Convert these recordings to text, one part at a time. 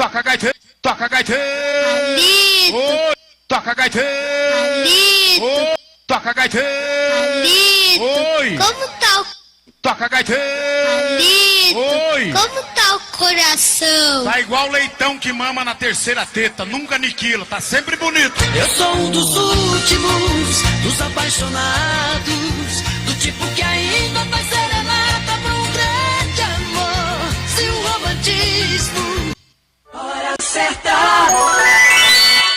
toca gaiteiro, toca gaiteiro. Oi, toca gaiteiro. Oi, toca gaiteiro. Oi, Como tá o toca gaiteiro. Oi, Como tá o coração? tá igual leitão que mama na terceira teta, nunca aniquila, tá sempre bonito. Eu sou um dos últimos, dos apaixonados, do tipo que ainda faz serenata pra um grande amor. Se o romantismo, hora certa.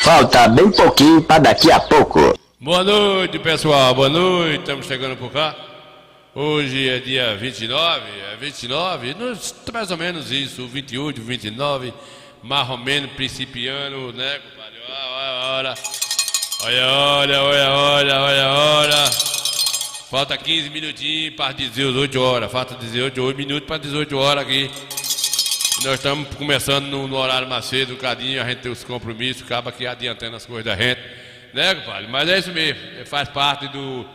Falta bem pouquinho pra daqui a pouco. Boa noite, pessoal, boa noite, estamos chegando por cá. Hoje é dia 29, mais ou menos isso, 28, 29, mais ou menos principiando, né, compadre? Olha. Falta 15 minutinhos para 18 horas, falta 18 minutos para 18 horas aqui. Nós estamos começando no horário mais cedo, um bocadinho, a gente tem os compromissos, acaba aqui adiantando as coisas da gente, né, compadre? Mas é isso mesmo, faz parte do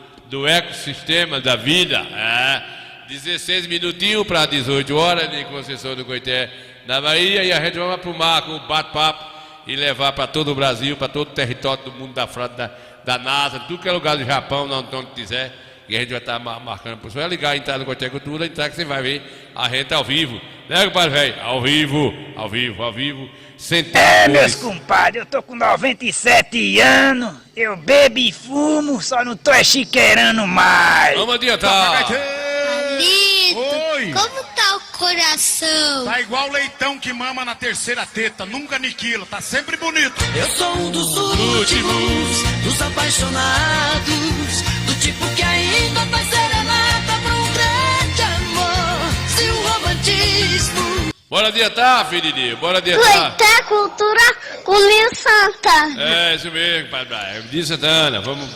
ecossistema da vida. 16 minutinhos para 18 horas em Conceição do Coité, na Bahia, e a gente vai pro mar com o bate-papo e levar para todo o Brasil, para todo o território do mundo da frota da NASA, tudo que é lugar do Japão, onde quiser, e a gente vai estar marcando por isso. Vai ligar, entrar no Coité Cultura, entrar que você vai ver a gente ao vivo, né, compadre velho? Ao vivo, sentado. Meus compadres, eu tô com 97 anos, eu bebo e fumo, só não tô chiqueirando mais. Vamos adiantar. Palito, Oi, como tá o coração? tá igual leitão que mama na terceira teta, nunca aniquila, tá sempre bonito. Eu sou um dos últimos, dos apaixonados, do tipo que ainda faz serenata pra um grande amor. Se o romantismo, Bora adiantar, filhinho, bora adiantar. Coité Cultura com Lil Santa. É, isso mesmo, padre. Diz Santana, vamos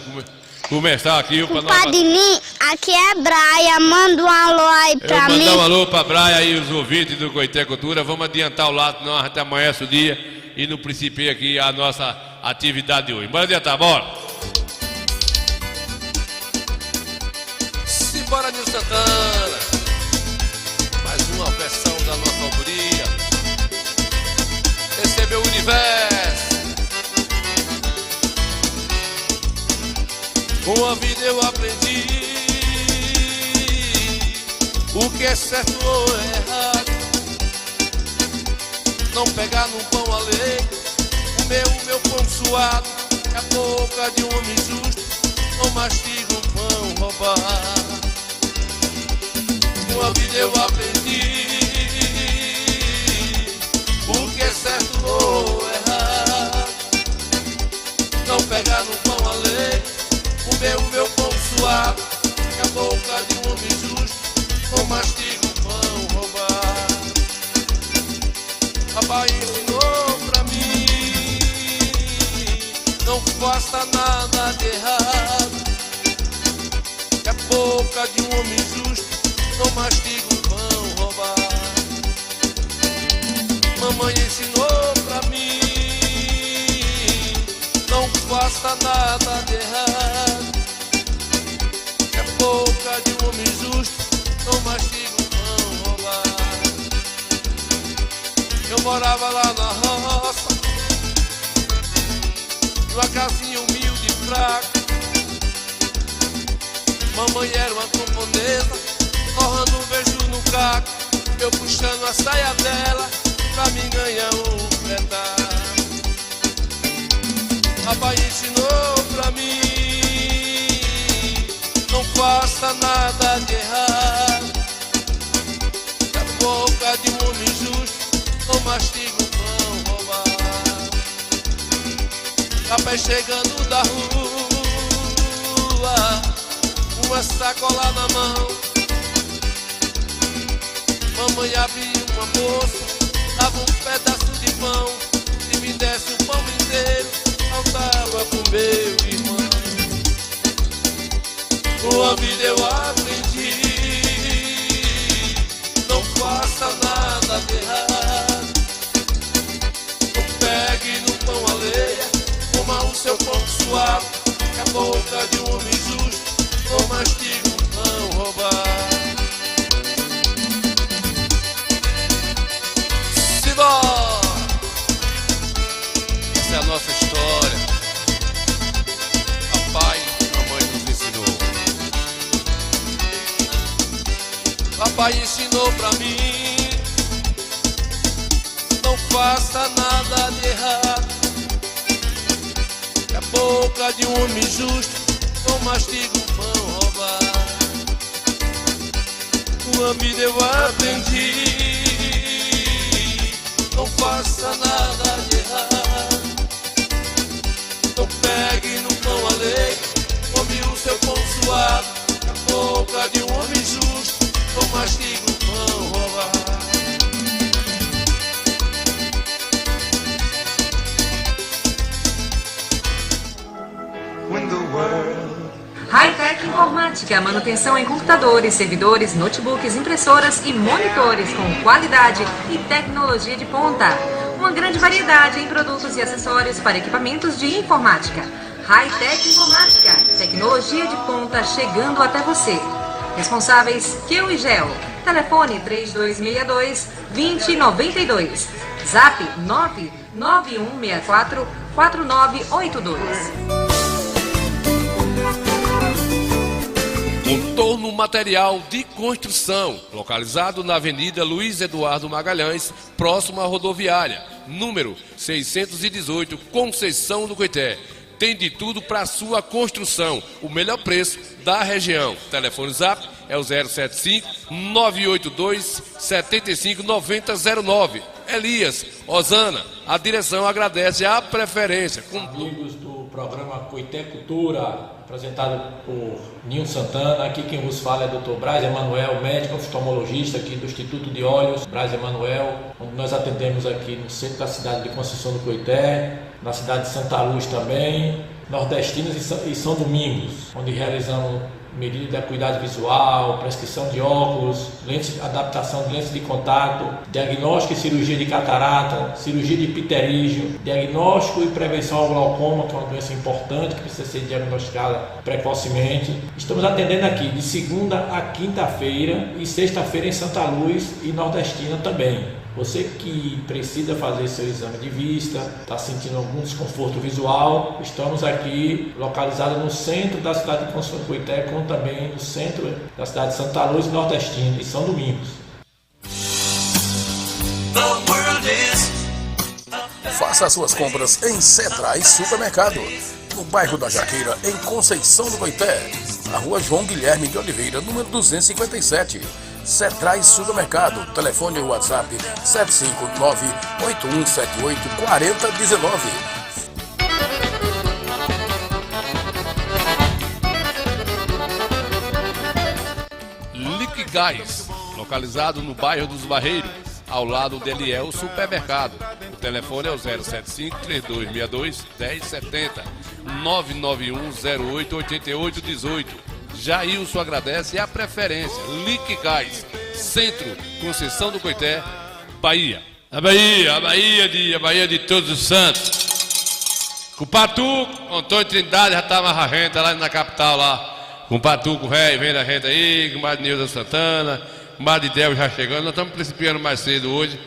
começar aqui o Compadre Lin, aqui é Braia, manda um alô aí Eu pra mandar mim. um alô pra Braia e os ouvintes do Coité Cultura. Vamos adiantar o lado, senão até amanhece o dia e no princípio aqui a nossa atividade de hoje. Bora adiantar, bora. Simbora, Nil Santana. Mais uma versão da nossa autoria. Recebeu o universo. Com a vida eu aprendi o que é certo ou errado. Não pegar no pão alheio o meu pão suado. Que a boca de um homem justo não mastiga um pão roubado. Com a vida eu aprendi o que é certo ou errado. Não pegar no pão alheio o meu pão suado. Que a boca de um homem justo não mastiga um pão roubado. Papai ensinou pra mim, não faça nada de errado. Que a boca de um homem justo não mastiga um pão roubado. Mamãe ensinou pra mim, não faça nada de errado. Que a boca de um homem justo não mastiga um pão roubado. Eu morava lá na roça, numa casinha humilde e fraca. Mamãe era uma camponesa, torrando um beijo no caco. Eu puxando a saia dela pra me ganhar um pedaço. Papai ensinou pra mim, não faça nada de errado. Que a boca de um homem justo não mastiga um pão roubado. Papai chegando da rua, uma sacola na mão. Mamãe abria uma bolsa, dava um pedaço de pão. Se me desse o pão inteiro, faltava pro meu irmão. Com a vida eu aprendi, não faça nada de errado. Não pegue no pão alheia, coma o seu pão suave. Que a boca de um homem justo não mastiga um pão roubado. Simbora! papai ensinou pra mim: não faça nada de errado. É a boca de um homem justo não mastiga o pão roubado. Uma vida eu aprendi: não faça nada de errado. Não pegue no pão alheio, come o seu pão suado. É a boca de um homem justo não mastiga o pão roubado. Hightech Informática, manutenção em computadores, servidores, notebooks, impressoras e monitores com qualidade e tecnologia de ponta. Uma grande variedade em produtos e acessórios para equipamentos de informática. Hightech Informática, tecnologia de ponta chegando até você. Responsáveis, Keu e Gel. Telefone 3262-2092. Zap 99164-4982. Contorno Material de Construção, localizado na Avenida Luiz Eduardo Magalhães, próximo à rodoviária, número 618, Conceição do Coité. Tem de tudo para sua construção, o melhor preço da região. Telefone Zap é o 075-982-75-9009. Elias, Osana, a direção agradece a preferência. Amigos do programa Coité Cultura, apresentado por Ninho Santana. Aqui quem vos fala é o Dr. Braz Emanuel, médico oftalmologista aqui do Instituto de Olhos Braz Emanuel, onde nós atendemos aqui no centro da cidade de Conceição do Coité, na cidade de Santa Luz também, Nordestinos e São Domingos, onde realizamos medidas de acuidade visual, prescrição de óculos, adaptação de lentes de contato, diagnóstico e cirurgia de catarata, cirurgia de pterígio, diagnóstico e prevenção ao glaucoma, que é uma doença importante que precisa ser diagnosticada precocemente. Estamos atendendo aqui de segunda a quinta-feira e sexta-feira em Santa Luz e Nordestina também. Você que precisa fazer seu exame de vista, está sentindo algum desconforto visual, estamos aqui localizados no centro da cidade de Conceição do Coité, como também no centro da cidade de Santa Luz e Nordestina, e São Domingos. Faça suas compras em Cetrais Supermercado, no bairro da Jaqueira, em Conceição do Coité, na rua João Guilherme de Oliveira, número 257. Cetrais Supermercado, telefone e WhatsApp 759-8178-4019. Liquigás, localizado no bairro dos Barreiros, ao lado do Eliel Supermercado. O telefone é o 075-3262-1070, 991-08-8818. Jailson agradece a preferência. Liquigás, Centro, Conceição do Coité, Bahia. A Bahia de Todos os Santos. Com o Patuco, Antônio Trindade já tá mais a gente lá na capital lá. Com o Patuco, velho, vem da gente aí, com o Madre Nilda Santana, o Madre Del já chegando. Nós estamos principiando mais cedo hoje,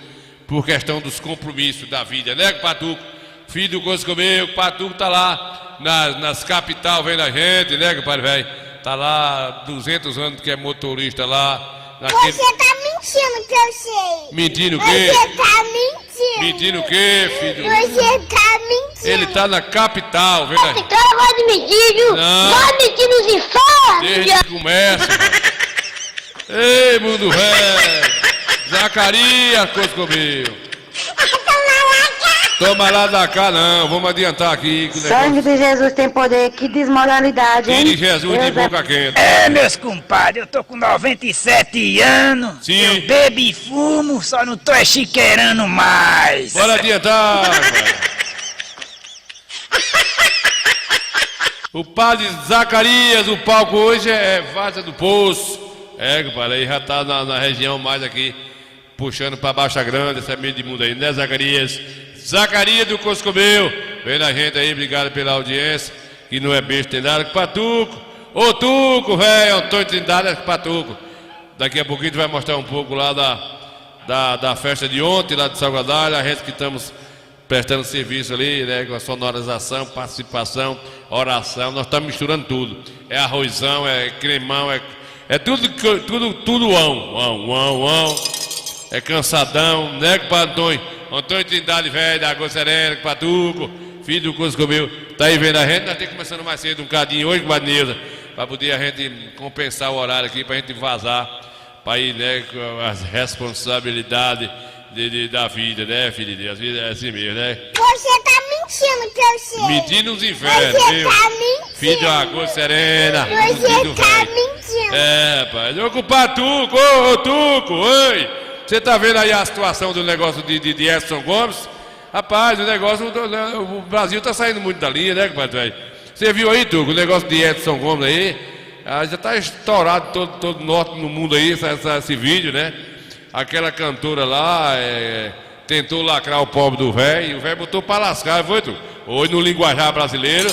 por questão dos compromissos da vida, né, com o Patuco? Filho do Coscomeu, o Patuco tá lá nas capital, vem da gente, né, compadre, velho? Tá lá 200 anos que é motorista lá. Naquele... Você tá mentindo que eu sei. Mentindo o quê? Você tá mentindo. Mentindo o quê, filho? Você tá mentindo. Ele tá na capital, vem daí. Então eu gosto de mentir, viu? Não. Gosto de mentir nos infernos. Desde que começa. Ei, mundo velho. Zacarias, Coscomeu. Toma lá da cá, não, vamos adiantar aqui. Sangue de Jesus tem poder, que desmoralidade, hein? Tire Jesus de boca quente. É, meus compadres, eu tô com 97 anos. Sim. Eu bebo e fumo, só não tô chiqueirando mais. Bora adiantar, velho. O padre Zacarias, o palco hoje é Vaza do Poço. É, compadre, aí já tá na região mais aqui, puxando pra Baixa Grande, essa meio de mundo aí, né, Zacarias? Zacarias do Coscomeu, vem na gente aí, obrigado pela audiência, que não é besta, tem nada com Patuco. Ô Tuco, velho, Antônio Trindade é com Patuco. Daqui a pouquinho a gente vai mostrar um pouco lá da festa de ontem, lá de Salgadalho, a gente que estamos prestando serviço ali, né, com a sonorização, participação, oração, nós estamos misturando tudo. É arrozão, é cremão, É tudo ão. É cansadão, né, compadre Antônio? Antônio Trindade, velho, da Água Serena, Patuco, filho do Cusco Meu. Tá aí vendo a gente? Nós temos começando mais cedo um bocadinho hoje, compadre Neuza, pra poder a gente compensar o horário aqui, pra gente vazar, pra ir, né, com as responsabilidades da vida, né, filho de Deus? A vida é assim mesmo, né? Você tá mentindo pra você. Mentindo nos infernos, Você viu? tá mentindo. Filho da Água Serena. Você tá mentindo. É, pai. Ô, compadre Tuco, ô, Tuco, oi. Você tá vendo aí a situação do negócio de Edson Gomes? Rapaz, o negócio, o Brasil tá saindo muito da linha, né, compadre, velho? Você viu aí, Tuco, o negócio de Edson Gomes aí? Já tá estourado todo norte no mundo aí, esse vídeo, né? Aquela cantora lá, tentou lacrar o pobre do velho, e o velho botou pra lascar, foi, Tuco? Hoje no linguajar brasileiro,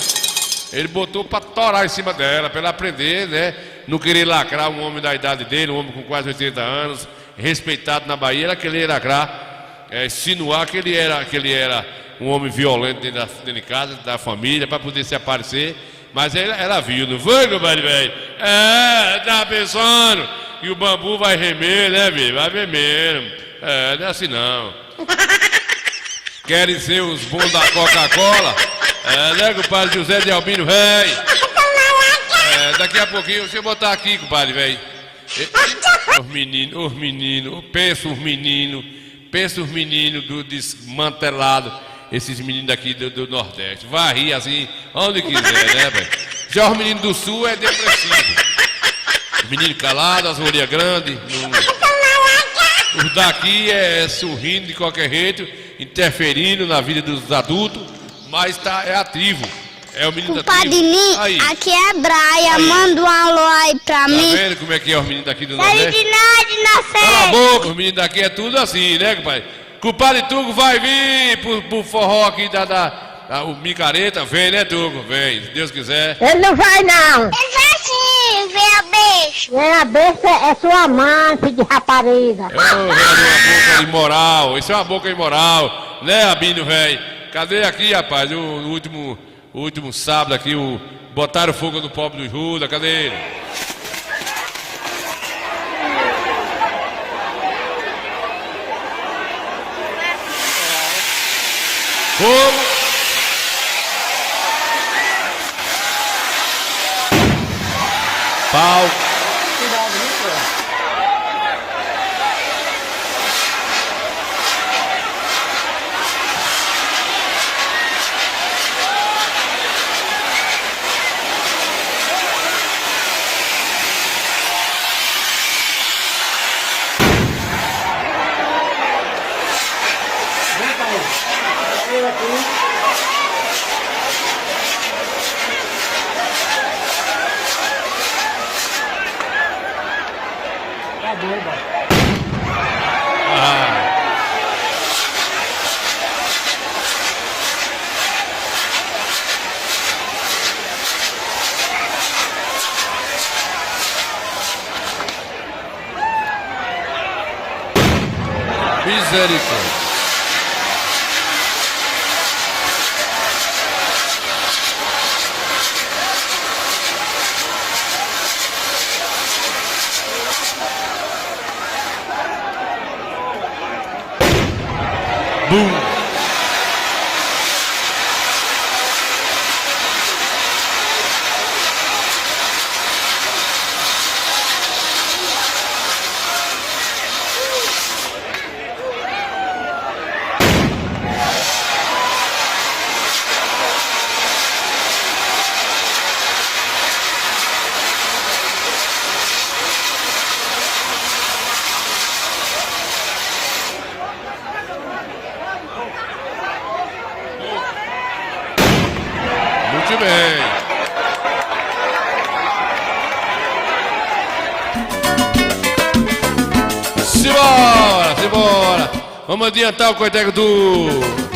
ele botou pra torar em cima dela, pra ela aprender, né? Não querer lacrar um homem da idade dele, um homem com quase 80 anos, respeitado na Bahia, ela queria lacrar, insinuar que ele era um homem violento dentro de casa, da família, para poder se aparecer. Mas ela viu, não foi, compadre velho? Tá pensando que o bambu vai remer, né, velho? Vai ver mesmo. Não é assim não. Querem ser os bons da Coca-Cola? Né, compadre José de Albino, velho? Daqui a pouquinho, deixa eu botar aqui, compadre, velho. Os meninos, pensa os meninos do desmantelado, esses meninos daqui do Nordeste. Vai rir assim, onde quiser, né, velho? Já os meninos do Sul é depressivo. Os meninos calados, as orelhas grandes. Os daqui sorrindo de qualquer jeito, interferindo na vida dos adultos, mas é ativo. É o menino da Compadre Ninho, aqui é Braia, manda um alô aí pra mim. Tá vendo como é que é os meninos daqui do Nordeste? Nordeste? De nada, na fé. Cala a boca, os meninos daqui é tudo assim, né, compadre? Compadre Tuco vai vir pro forró aqui o Micareta, vem, né, Tuco? Vem, se Deus quiser. Ele não vai, não. Ele vai sim, vem a beijo. Vem a besta é sua mãe, filho de rapariga. Uma boca imoral, isso é uma boca imoral, né, Abinho, velho? Cadê aqui, rapaz, o último sábado aqui, botaram fogo no pobre do Judas, cadê ele? Fogo! Pau! Misericórdia. Bum. Muito bem. Simbora. Vamos adiantar o coiteco do...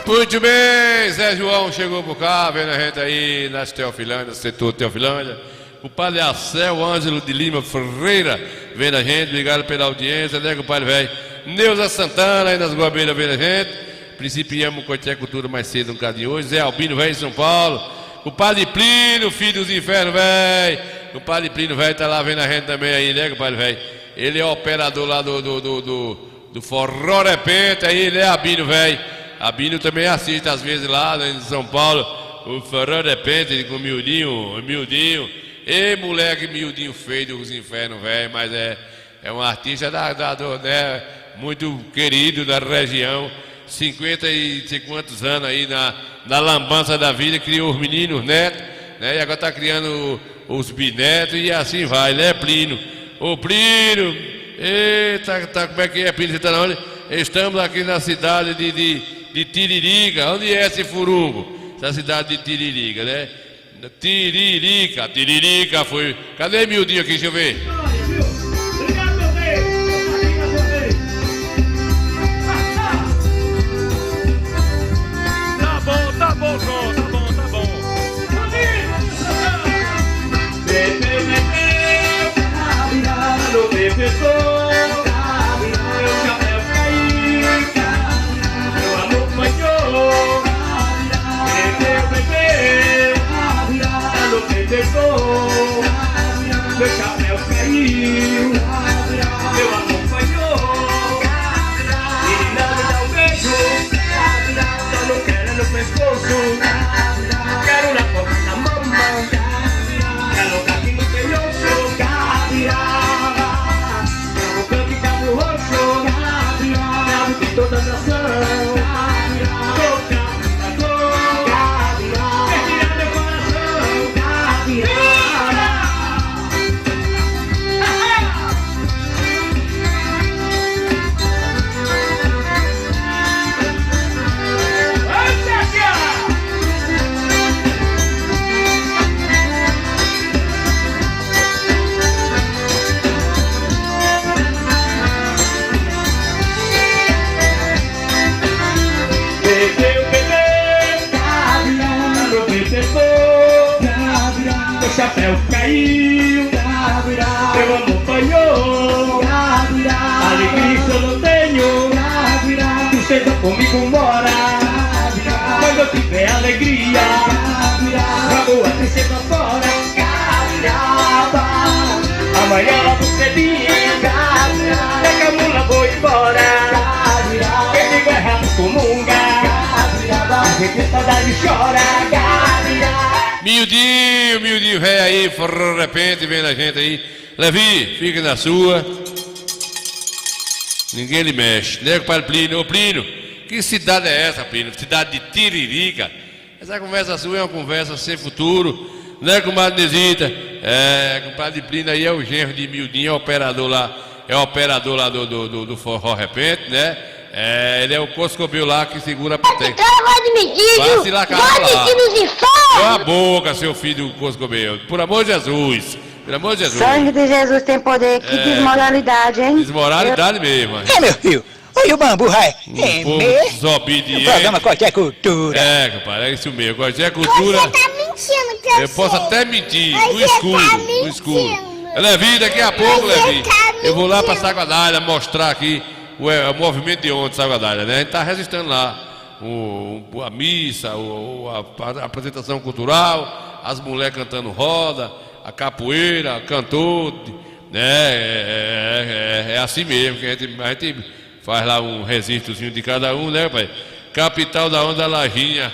Muito bem, Zé João chegou por cá, vendo a gente aí nas Teofilândia, setor Teofilândia. O padre Acel Ângelo de Lima Ferreira vendo a gente, obrigado pela audiência, né, compadre velho? Neuza Santana aí nas Guabeiras vendo a gente. Principiamos o Coité Cultura mais cedo um bocadinho hoje. Zé Albino velho em São Paulo. O padre Plínio, filho dos infernos, velho. O padre Plínio velho tá lá vendo a gente também aí, né, compadre velho? Ele é operador lá do Forró Repente, aí ele é Abino velho. Abino também assiste às vezes lá em São Paulo. O Forró Repente com o miudinho. Ei, moleque miudinho feio dos infernos, velho, mas é um artista né, muito querido da região. 50 e sei quantos anos aí na lambança da vida, criou os meninos, netos, né? E agora tá criando os bisnetos e assim vai, né, Plínio? Ô Plínio, eita, como é que é, Plínio? Você tá na onde? Estamos aqui na cidade de Tiririca. Onde é esse furungo? Essa cidade de Tiririca, né? Tiririca foi. Cadê miudinho aqui? Deixa eu ver. Tá bom, João, tá bom. Bebeu, virado, bebezou, meu chapéu caiu, meu amor falhou. Bebeu, virado, bebezou, meu chapéu caiu, meu amor falhou. Menina, me dá um beijo, só não quero no pescoço. Quero na boca da mamãe, quero aqui no peioço. Quero o canto e cabelo roxo, quero de toda a nação. Quer tirar meu coração. Meu chapéu caiu, meu amor falhou, alegria eu não tenho, tu chega comigo mora, quando eu tiver alegria, vamos até cedo fora, amanhã logo cedinho, pega a mula, vou embora, quem digo errado comunga, a gente saudade chora. Miudinho, velho aí, de repente, vendo a gente aí. Levi, fica na sua. Ninguém lhe mexe. Né, compadre Plínio? Ô Plínio, que cidade é essa, Plínio? Cidade de Tiririca. Essa conversa sua é uma conversa sem futuro. Né, comadre Nesita? Compadre Plínio aí é o genro de Miudinho, é operador lá. É o operador lá do Forró Repente, né? Ele é o Coscobel lá que segura a plateia. Vai se lacar lá. Cala a boca, seu filho Coscobel. Por amor de Jesus. Pelo amor de Jesus. Sangue de Jesus tem poder. Que desmoralidade, hein? Desmoralidade mesmo. Meu filho. Oi, o bambu, vai. Desobediente. O programa Coité Cultura. Compadre, é isso mesmo. Coité Cultura. Você tá mentindo, que eu posso até mentir. No escuro. Levi, daqui a pouco, Levi. Eu vou lá pra Saguadalha mostrar aqui o movimento de ontem, Saguadalha, né? A gente tá registrando lá a missa, a apresentação cultural, as mulheres cantando roda, a capoeira, cantor, né? É assim mesmo que a gente faz lá um registrozinho de cada um, né, pai? Capital da onda, Lajinha.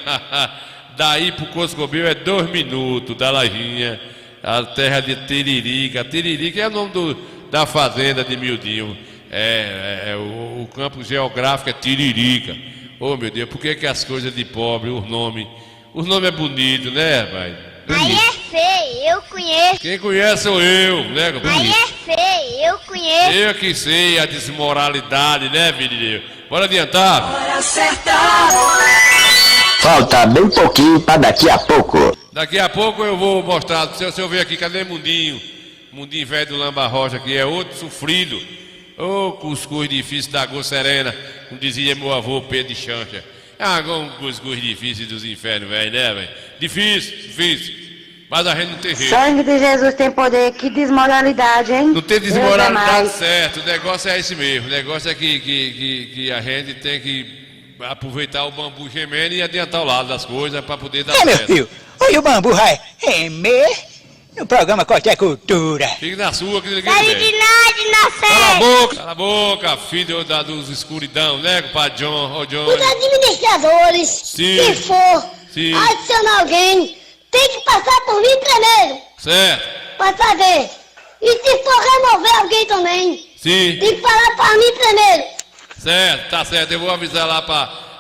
Daí pro Coscobel é 2 minutos da Lajinha, a terra de Tiririca. Tiririca é o nome da fazenda de Miudinho. O campo geográfico é Tiririca. Oh, meu Deus, por que as coisas de pobre, os nomes é bonito, né, pai? Aí é feio, eu conheço. Quem conhece sou eu, né? Aí é feio, eu conheço. Eu que sei a desmoralidade, né, filho de Deus? Bora adiantar? Hora certa. Falta bem pouquinho para daqui a pouco. Daqui a pouco eu vou mostrar. Se eu ver aqui, cadê Mundinho? Mundinho velho do Lamba Rocha, que é outro sofrido. Ô, cuscuz difícil da água serena, como dizia meu avô Pedro de Chancha. É uma coisa difícil dos infernos, velho, né, velho? Difícil. Mas a gente não tem jeito. Sangue de Jesus tem poder, que desmoralidade, hein? Não tem desmoralidade, Deus é mais. certo. O negócio é esse mesmo. O negócio é que a gente tem que aproveitar o bambu gemendo e adiantar o lado das coisas para poder dar É, meu certo. filho, olha o bambu vai remer no programa Qualquer Cultura. Fique na sua que ninguém Sai vê. de nada, Cala a boca, filho dos escuridão, né, compadre John? Ô, John. Os administradores, Sim. se for Sim. adicionar alguém, tem que passar por mim primeiro, Certo. pra saber. E se for remover alguém também, Sim. tem que falar pra mim primeiro. Certo, tá certo. Eu vou avisar lá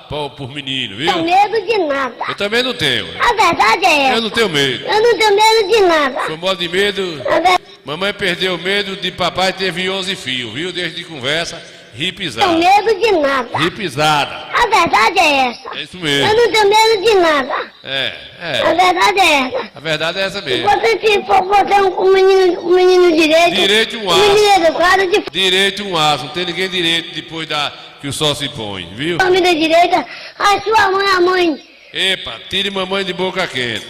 por menino, viu? Não tenho medo de nada. Eu também não tenho. A verdade é essa. Eu não tenho medo. Eu não tenho medo de nada. Sou modo de medo. A ver- Mamãe perdeu o medo de papai teve 11 filhos, viu? Desde de conversa, ri Não tenho pisada. medo de nada. Ri pisada. A verdade é essa. É isso Eu mesmo. não tenho medo de nada. A É. verdade é essa. A verdade é essa Se mesmo. você for botar um menino direito, Direito e um um menino aço. educado de Direito e um aço. Não tem ninguém direito depois que o sol se põe, viu? família direita, a sua mãe, a mãe. Epa, tire mamãe de boca quente.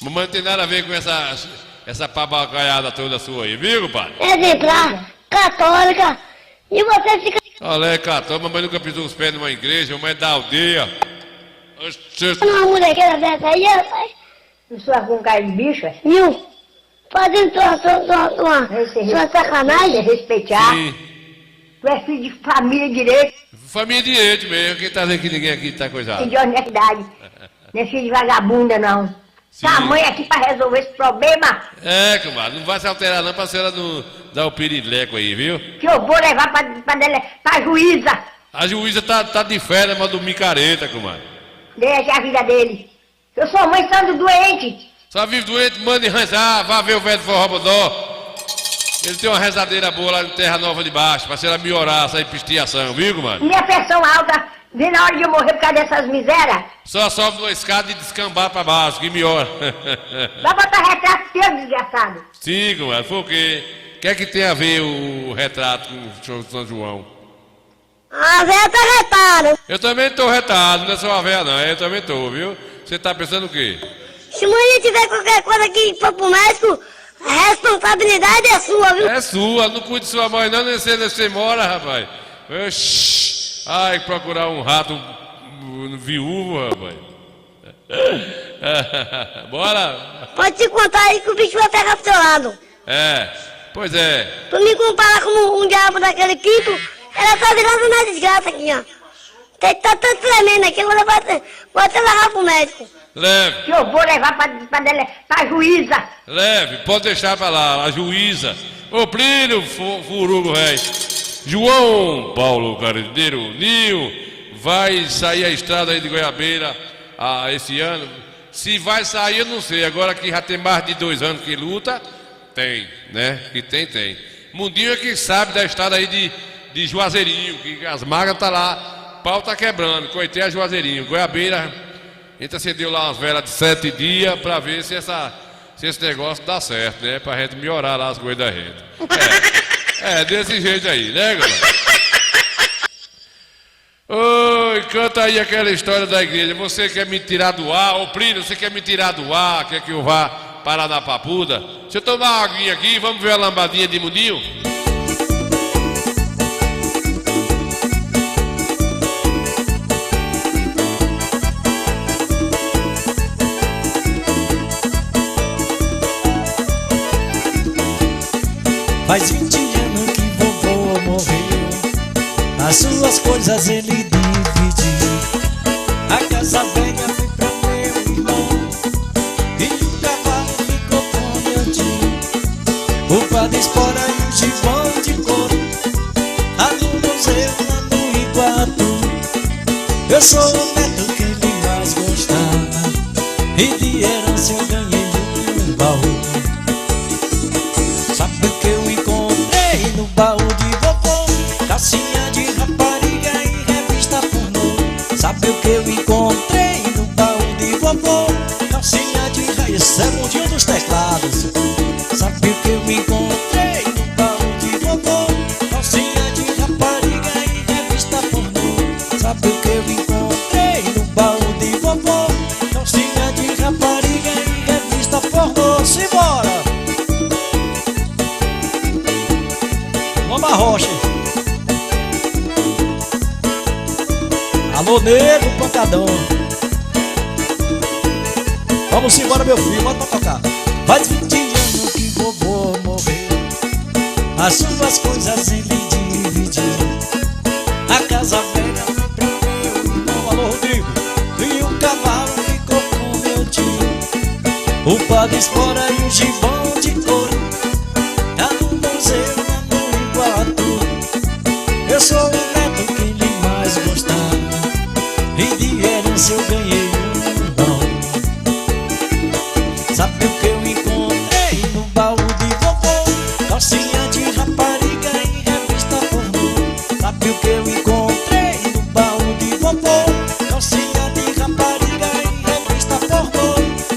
Mamãe não tem nada a ver com essa papagaiada toda sua aí, viu, compadre? Exemplar, católica, e você fica Olha, é católica, mamãe nunca pisou os pés numa igreja, mamãe é da aldeia. Oxe, numa molequeira dessa aí, rapaz. Não sou com cara de bicho, Viu? Fazendo sua sacanagem. respeitar. sim. Tu é filho de família direito, Família direito mesmo, quem tá dizendo que ninguém aqui tá coisado? filho de honestidade. Não é filho de vagabunda, não. Sim. Tá a mãe aqui pra resolver esse problema É, comadre, não vai se alterar não pra senhora não dar o pirileco aí, viu? que eu vou levar pra juíza. A juíza tá de férias, mas dormir careta, comadre. Deixa a vida dele. Eu sou mãe estando doente. Só vive doente, manda rezar, vá ver o velho forró bodó. Ele tem uma rezadeira boa lá em Terra Nova de Baixo, pra senhora melhorar essa pistiação, viu, comadre? Minha pressão alta, vem na hora de eu morrer por causa dessas misérias. Só sobe numa escada e descambar pra baixo, que melhora. Vai botar retrato teu, desgraçado. Sim, comadre, foi o quê? O que é que tem a ver o retrato com o São João? A véia tá retada. Eu também tô retado, não é só a véia não, eu também tô, viu? Você tá pensando o quê? Se amanhã tiver qualquer coisa que for pro médico, a responsabilidade é sua, viu? É sua, não cuide de sua mãe não, nem sei onde você mora, rapaz. Oxi, ai, procurar um rato viúvo, rapaz. Bora? Pode te contar aí que o bicho vai pegar pro seu lado. É, pois é. Tu me comparar com um diabo daquele quinto, ela tá virando na desgraça aqui, ó. Tá tanto tremendo aqui, eu vou até levar pro médico. Leve, Que eu vou levar pra juíza. leve, pode deixar pra lá, a juíza. Ô, Plínio, furugo, velho. João Paulo Carneiro, Nil, vai sair a estrada aí de Goiabeira esse ano. Se vai sair, eu não sei. Agora que já tem mais de 2 anos que luta, tem, né? Que tem. Mundinho é que sabe da estrada aí de Juazeirinho, que as magas tá lá, pau tá quebrando, coitei a Juazeirinho. Goiabeira, a gente acendeu lá umas velas de 7 dias pra ver se esse negócio dá certo, né? Pra gente melhorar lá as coisas da gente. É desse jeito aí, né, galera? Oi, canta aí aquela história da igreja. Você quer me tirar do ar? Ô, Plínio, você quer me tirar do ar? Quer que eu vá parar na papuda? Deixa eu tomar uma aguinha aqui, vamos ver a lambadinha de mundinho? Faz 20 anos que vovô morreu, as suas coisas ele dividiu. A casa velha foi pra meu irmão e o cavalo ficou com meu tio. O padre espora e o gibão de couro, lá no museu, lá no Iguatu. Eu sou o neto que ele mais gostava, e de herança eu ganhei um baú. Sabe o que eu encontrei no baú de vovô? Calcinha de rapariga e revista pornô. Sabe o que eu encontrei no baú de vovô? Calcinha de raiz, esse é o mundinho dos teclados. Sabe o que eu encontrei no baú de vovô? Calcinha de rapariga e revista pornô. Sabe o que eu encontrei? Alô, nego, pancadão. Vamos embora, meu filho, bota pra tocar. Faz 20 anos que vovô morreu, as suas coisas ele dividiu. A casa velha foi pra meu irmão, alô, Rodrigo. E o cavalo ficou com meu tio. O pá de espora e o gibão de couro tá no museu lá no Iguatu. Eu sou o neto que ele mais gostava, e de herança eu ganhei um dom. Sabe o que eu encontrei no baú de vovô? Calcinha de rapariga e revista pornô. Sabe o que eu encontrei no baú de vovô? Calcinha de rapariga e revista pornô.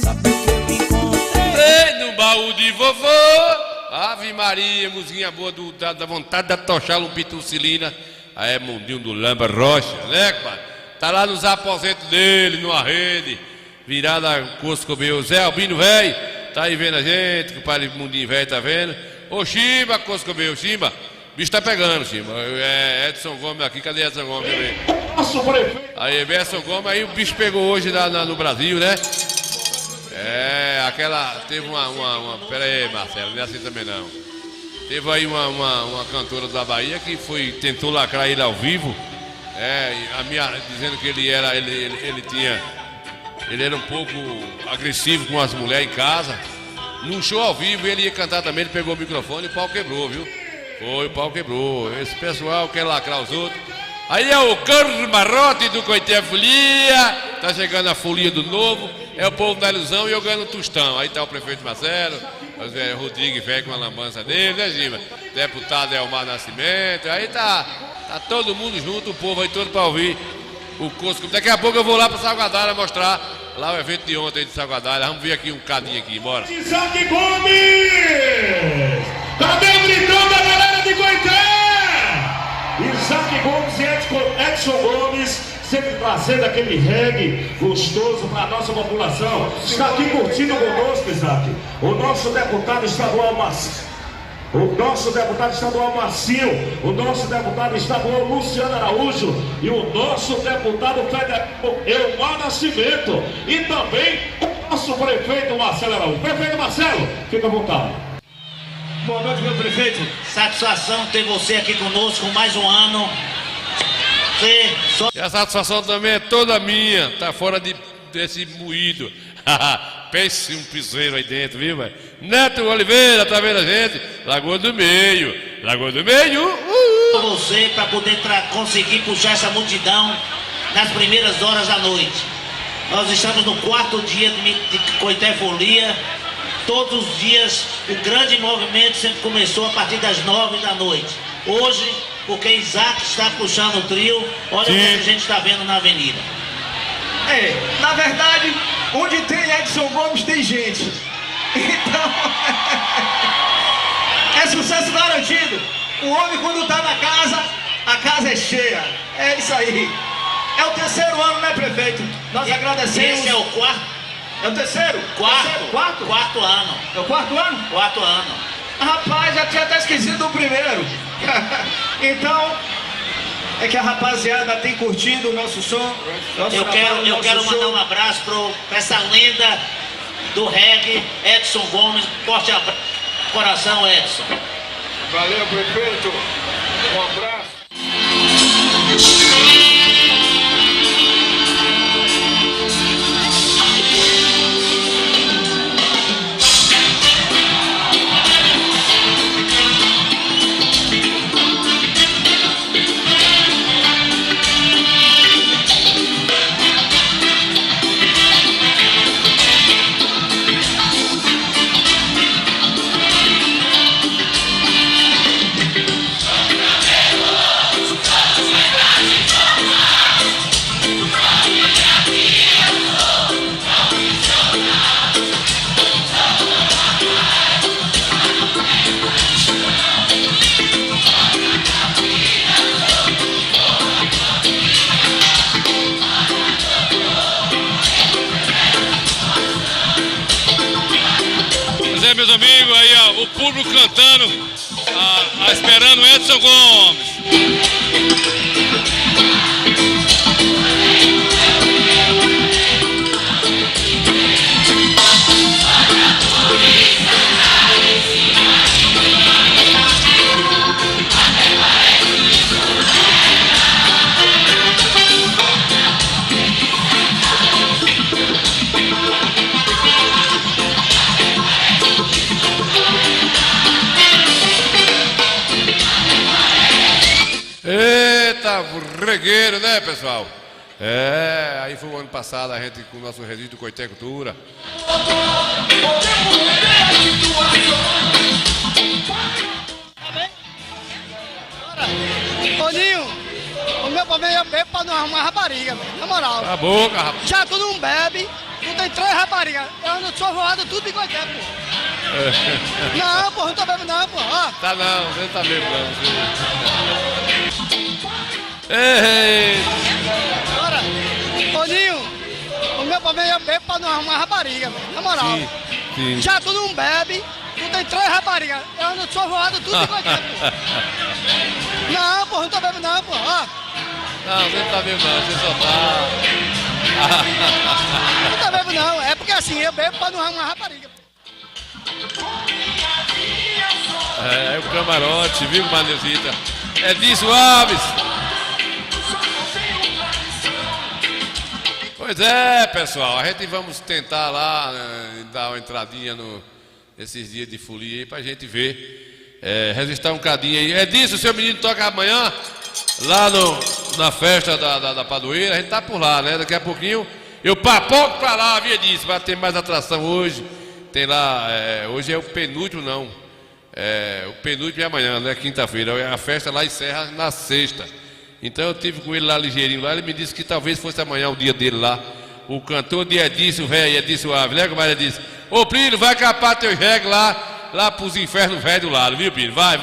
Sabe o que eu encontrei no baú de vovô? Ave Maria, musiquinha boa da vontade de tochar um pitucilina. Aí é mundinho do Lamba Rocha, né, compadre? Tá lá nos aposentos dele, numa rede, virado a Coscobeu. Zé Albino velho, tá aí vendo a gente, que o pai mundinho velho tá vendo. Ô Chimba, Coscobeu, Chimba, bicho tá pegando, Chimba. É Edson Gomes aqui, cadê Edson Gomes? Aí, Edson Gomes, aí o bicho pegou hoje lá no Brasil, né? É, aquela. Teve uma. Pera aí, Marcelo, não é assim também não. Teve aí uma cantora da Bahia que tentou lacrar ele ao vivo. Dizendo que ele era um pouco agressivo com as mulheres em casa. Num show ao vivo ele ia cantar também, ele pegou o microfone e o pau quebrou, viu? Foi, o pau quebrou. Esse pessoal quer lacrar os outros. Aí é o Carmarote do Coité Folia. Tá chegando a folia do novo. É o povo da ilusão e eu ganho o tostão. Aí tá o prefeito Marcelo, o Rodrigo velho com a lambança dele, né, Gima? Deputado Elmar Nascimento. Aí tá todo mundo junto, o povo aí todo pra ouvir o Cosco. Daqui a pouco eu vou lá pra Salgadalha mostrar lá o evento de ontem de Salgadalha. Vamos ver aqui um cadinho aqui, bora. Isaac Gomes! Cadê o gritão da galera de Coité? Isaac Gomes e Edson Gomes, sempre trazendo aquele reggae gostoso para a nossa população. Está aqui curtindo conosco, Isaac, o nosso deputado estadual Marcinho, o nosso deputado estadual Luciano Araújo e o nosso deputado federal Elmar Nascimento e também o nosso prefeito Marcelo Araújo. Prefeito Marcelo, fica à vontade. Boa noite, meu prefeito. Satisfação ter você aqui conosco mais um ano. E a satisfação também é toda minha. Tá fora desse moído. Pense um piseiro aí dentro, viu, velho? Neto Oliveira, tá vendo a gente? Lagoa do Meio. Você para poder conseguir puxar essa multidão nas primeiras horas da noite. Nós estamos no 4º dia de Coité Folia. Todos os dias o grande movimento sempre começou a partir das 9 da noite. Hoje, porque Isaac está puxando o trio, olha o que a gente está vendo na avenida. Na verdade, onde tem Edson Gomes tem gente. Então, é sucesso garantido. O homem quando está na casa, a casa é cheia. É isso aí. É o 3º ano, né, prefeito? Nós agradecemos. Esse é o 4º? É o 3º? Quarto ano. É o 4º ano? 4º ano. Rapaz, já tinha até esquecido do 1º. Então, é que a rapaziada tem curtido o nosso som. Eu quero mandar um abraço para essa lenda do reggae, Edson Gomes. Forte abraço. Coração, Edson. Valeu, prefeito. Um abraço. Meus amigos, aí ó, o público cantando, esperando Edson Gomes. Regueiro, né, pessoal? É, aí foi o ano passado a gente com o nosso registro do Coité Cultura. Ô Ninho, o meu problema é beber pra não arrumar rapariga, velho. Na moral. A boca, rapaz. Já tu não bebe, tu tem 3 raparigas. Eu ando sou voado tudo de Coité, pô. Não, pô, não tô bebendo não, pô. Ó. Tá não, você tá bebendo não. Ei! Bora. Ô Ninho, o meu problema é beber pra não arrumar rapariga, velho. Na moral. Sim, sim. Já tu não bebe, tu tem 3 raparigas. Eu ando sou voado tudo de Coité, pô. Não, pô, não tô bebendo não, pô. Ó. Não, você não tá bebendo não, você só tá... Não tô bebendo não, é porque assim, eu bebo pra não arrumar rapariga. É, o camarote, viu, Manezita? É disso, Alves! Pois é, pessoal, a gente vamos tentar lá, né, dar uma entradinha nesses dias de folia aí pra gente ver. Resistar um cadinho aí. É disso, o seu menino toca amanhã lá na festa da Padoeira. A gente tá por lá, né? Daqui a pouquinho eu papoco pra lá, havia disso. Vai ter mais atração hoje. Tem lá, hoje é o penúltimo, não. O penúltimo é amanhã, né? Quinta-feira. A festa lá encerra na sexta. Então eu tive com ele lá ligeirinho lá. Ele me disse que talvez fosse amanhã o dia dele lá. O cantor de Edício, velho, Edício Ave, né? Como ele disse: ô Plínio, vai capar teu reggae lá pros infernos velho do lado, viu, Pino? Vai.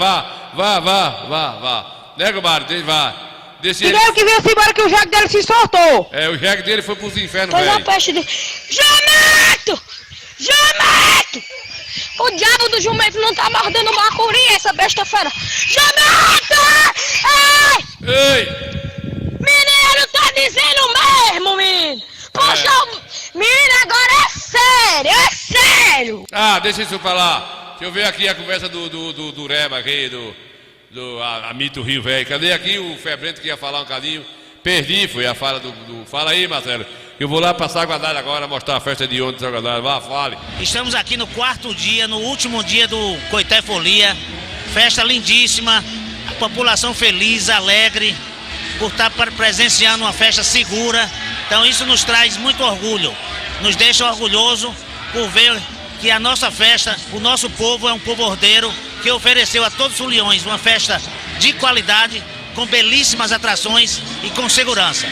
Né, compadre? Vai. Deixa ele... que veio-se embora que o jegue dele se soltou. O jegue dele foi pros infernos Foi velho. na peste dele. Jumento! O diabo do jumento não tá mordendo bacuri, essa besta fera. Jumento! Ei! Menino, tá dizendo mesmo, menino. Poxa, menino, agora é sério. Ah, deixa isso pra lá. Deixa eu ver aqui a conversa do Reba aqui, do Amito Rio, velho. Cadê aqui o Febrento que ia falar um cadinho? Perdi, foi a fala do... Fala aí, Marcelo. Eu vou lá pra Saguadalho agora, mostrar a festa de ontem de Saguadalho. Vá, fale. Estamos aqui no 4º dia, no último dia do Coité Folia. Festa lindíssima, a população feliz, alegre, por estar presenciando uma festa segura. Então isso nos traz muito orgulho, nos deixa orgulhoso por ver que a nossa festa, o nosso povo é um povo ordeiro que ofereceu a todos os foliões uma festa de qualidade, com belíssimas atrações e com segurança.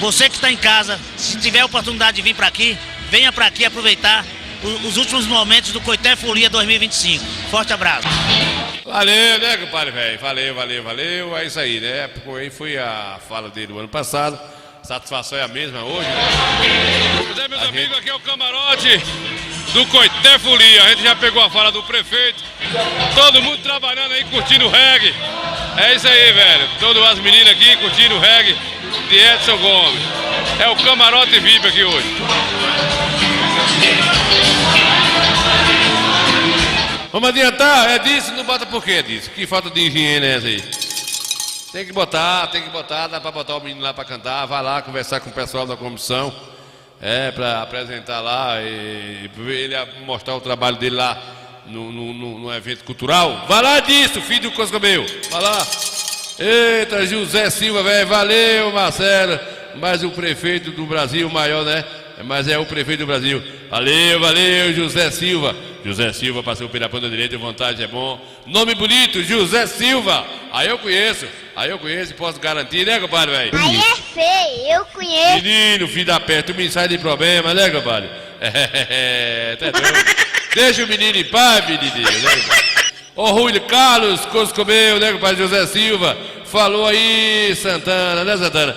Você que está em casa, se tiver a oportunidade de vir para aqui, venha para aqui aproveitar os últimos momentos do Coité Folia 2025. Forte abraço. Valeu, né, compadre, velho? Valeu. É isso aí, né? Aí foi a fala dele do ano passado. Satisfação é a mesma hoje, né? Pois é, meus amigos, aqui é o camarote do Coité Folia. A gente já pegou a fala do prefeito. Todo mundo trabalhando aí, curtindo o reggae. É isso aí, velho. Todas as meninas aqui curtindo o reggae de Edson Gomes. É o camarote VIP aqui hoje. Vamos adiantar? É disso? Não bota por quê, é disso? Que falta de higiene é essa aí? Tem que botar, dá pra botar o menino lá pra cantar, vai lá conversar com o pessoal da comissão, pra apresentar lá e ele mostrar o trabalho dele lá no evento cultural. Vai lá disso, filho do Coscomeu, vai lá. Eita, José Silva, velho, valeu, Marcelo, mais o prefeito do Brasil maior, né? Mas é o prefeito do Brasil. Valeu, José Silva. José Silva passou pela ponta direita, vontade é bom. Nome bonito, José Silva. Aí eu conheço e posso garantir, né, compadre, velho? Aí é feio, eu conheço. Menino, filho da pé, tu me sai de problema, né, compadre? Tá doido. Deixa o menino em paz, menininho, né, compadre? Ô, Rui Carlos Coscomeu, né, compadre? José Silva. Falou aí, Santana, né, Santana?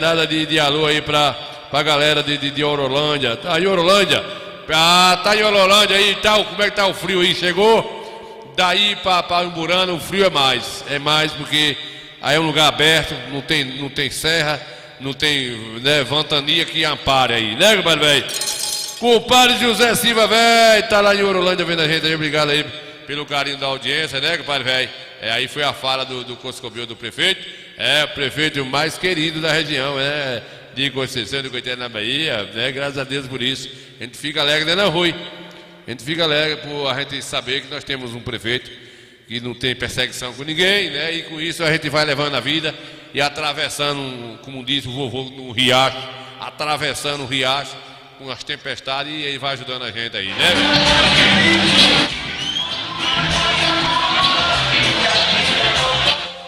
Nada de alô aí pra galera de Orolândia. Tá em Orolândia? Tá em Orolândia aí e tal. Como é que tá o frio aí? Chegou? Daí pra Umburana o frio é mais porque aí é um lugar aberto, não tem serra, não tem, né, ventania que ampare aí, né, compadre, velho? Compadre José Silva, velho, tá lá em Orolândia vendo a gente aí, obrigado aí pelo carinho da audiência, né, compadre, velho? Aí foi a fala do Coscomeu, do prefeito, o prefeito mais querido da região, né? De Conceição do Coité na Bahia, né? Graças a Deus por isso. A gente fica alegre, né, não, Rui? A gente fica alegre por a gente saber que nós temos um prefeito que não tem perseguição com ninguém, né? E com isso a gente vai levando a vida e atravessando, como disse o vovô, no riacho, atravessando o riacho com as tempestades e ele vai ajudando a gente aí, né?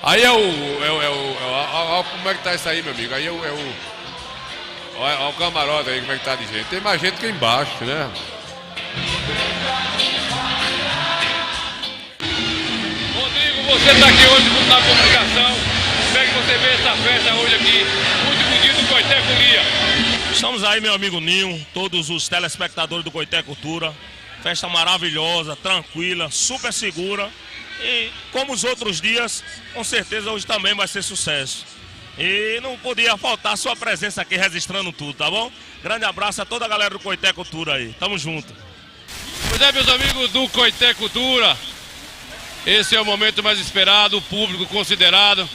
Aí como é que tá isso aí, meu amigo? Aí olha o camarote aí, como é que tá de gente. Tem mais gente que embaixo, né? Rodrigo, você está aqui hoje com a comunicação. Como é que você vê essa festa hoje aqui, último dia do Coité Folia? Estamos aí, meu amigo Ninho, todos os telespectadores do Coité Cultura. Festa maravilhosa, tranquila, super segura. E como os outros dias, com certeza hoje também vai ser sucesso. E não podia faltar a sua presença aqui registrando tudo, tá bom? Grande abraço a toda a galera do Coité Cultura aí. Tamo junto. Pois é, meus amigos do Coité Cultura. Esse é o momento mais esperado, o público considerado.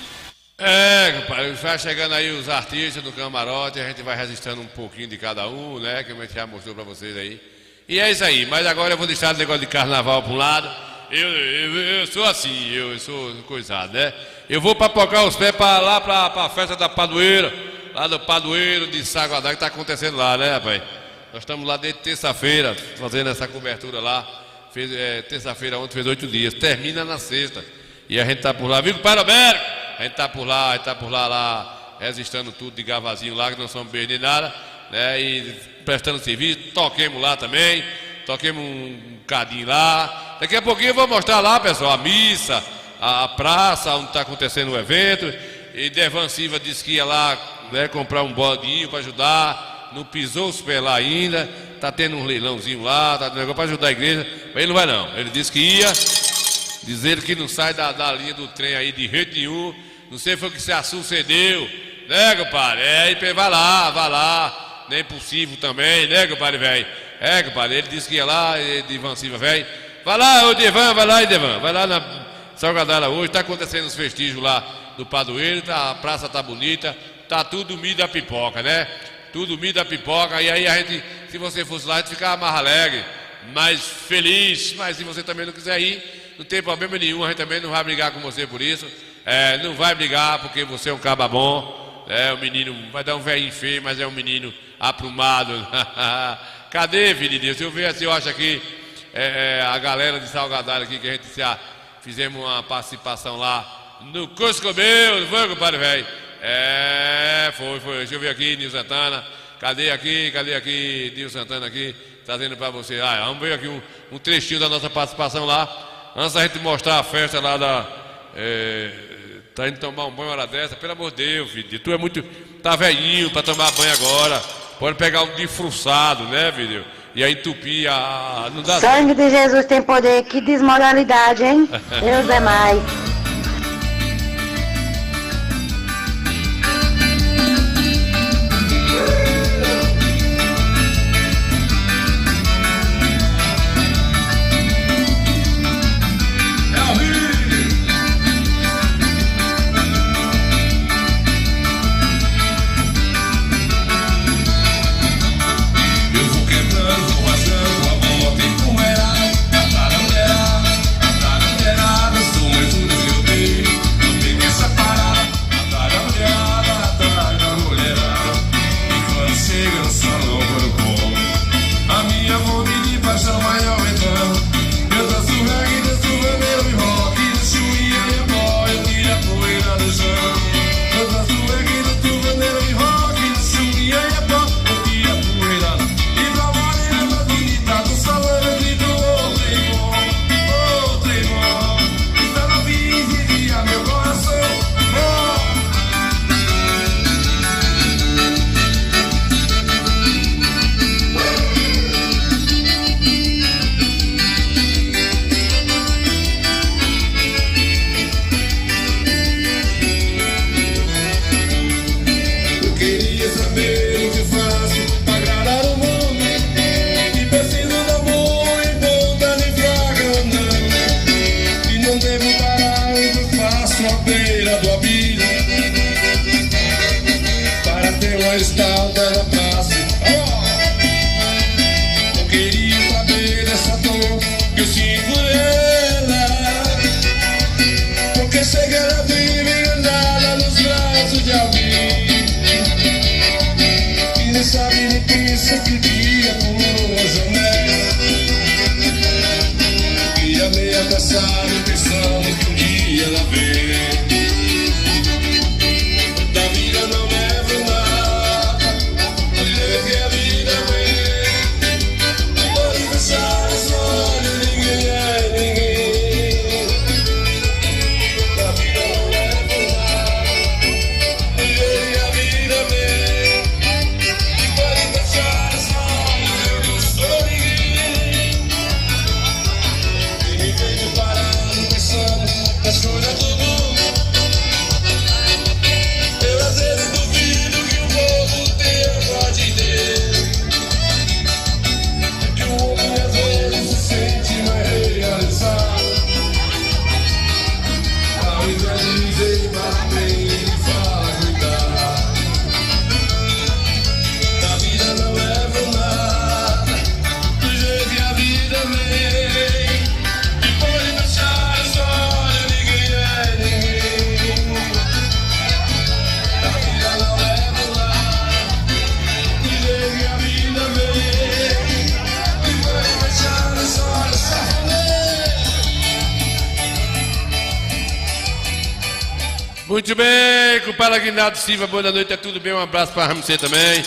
Compadre, vai chegando aí os artistas do camarote, a gente vai registrando um pouquinho de cada um, né? Que a gente já mostrou pra vocês aí. E é isso aí, mas agora eu vou deixar o negócio de carnaval para um lado. Eu sou assim, eu sou coisado, né? Eu vou papocar os pés lá pra festa da Padoeira, lá do Padoeiro de Saguadá, que tá acontecendo lá, né, rapaz? Nós estamos lá desde terça-feira, fazendo essa cobertura lá. Terça-feira ontem fez 8 dias, termina na sexta. E a gente tá por lá, viu, compadre Alberto? A gente tá por lá, lá, registrando tudo de gavazinho lá, que não somos bem nem nada, né? E prestando serviço, toquemos lá também. Toquemos um bocadinho lá. Daqui a pouquinho eu vou mostrar lá, pessoal, a missa, a praça, onde está acontecendo o evento. E Devan Silva disse que ia lá, né, comprar um bodinho para ajudar. Não pisou os pés lá ainda. Está tendo um leilãozinho lá, tá tendo um negócio para ajudar a igreja. Mas ele não vai não. Ele disse que ia. Dizer que não sai da linha do trem aí de jeito nenhum. Não sei foi o que se sucedeu. Né, compadre? Vai lá. Nem possível também, né, compadre, velho? Compadre, ele disse que ia lá, Devan Silva, velho. Vai lá, ô Devan, vai lá, Devan. Vai lá na Salgadara hoje, tá acontecendo os vestígios lá do Padoeiro, a praça tá bonita, tá tudo mídia da pipoca, né? Tudo mídia da pipoca, e aí a gente, se você fosse lá, a gente ficava mais alegre, mais feliz, mas se você também não quiser ir, não tem problema nenhum, a gente também não vai brigar com você por isso. Não vai brigar porque você é um caba bom, o menino vai dar um velhinho feio, mas é um menino aprumado. Cadê, filho de Deus? Se eu ver assim, eu acho aqui a galera de Salgadara aqui, que a gente já fizemos uma participação lá no Cuscobel, não foi, compadre, velho? Foi. Deixa eu ver aqui, Nil Santana. Cadê aqui, Nil Santana aqui, trazendo pra você. Vamos ver aqui um trechinho da nossa participação lá. Antes da gente mostrar a festa lá da... tá indo tomar um banho hora dessa, pelo amor de Deus, filho. Tu é muito... Tá velhinho pra tomar banho agora. Pode pegar um defruçado, né, filho? E aí entupir não dá. Sangue de Jesus tem poder, que desmoralidade, hein? Deus é mais. Muito bem, compadre Aguinaldo Silva, boa noite, é tudo bem? Um abraço para você também.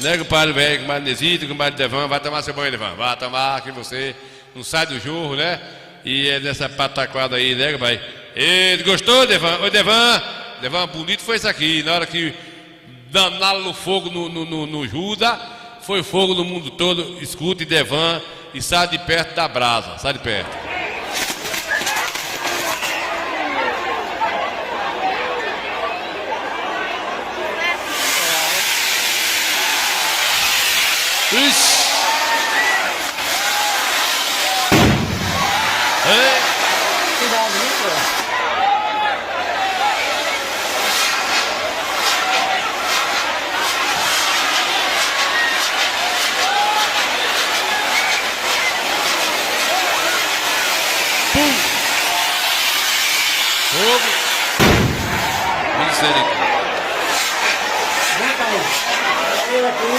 Né, compadre velho, compadre Nesito, compadre Devan, vai tomar seu banho, Devan. Vai tomar, que você não sai do jorro, né? E é dessa pataquada aí, né, compadre? E gostou, Devan? Oi, Devan. Devan, bonito foi isso aqui. Na hora que danaram o fogo no Judas, foi fogo no mundo todo. Escute, Devan, e sai de perto da brasa. Sai de perto. Ixi. Ei. Cuidado, viu, Fogo. Misericórdia. Vem, pai. Ele aqui.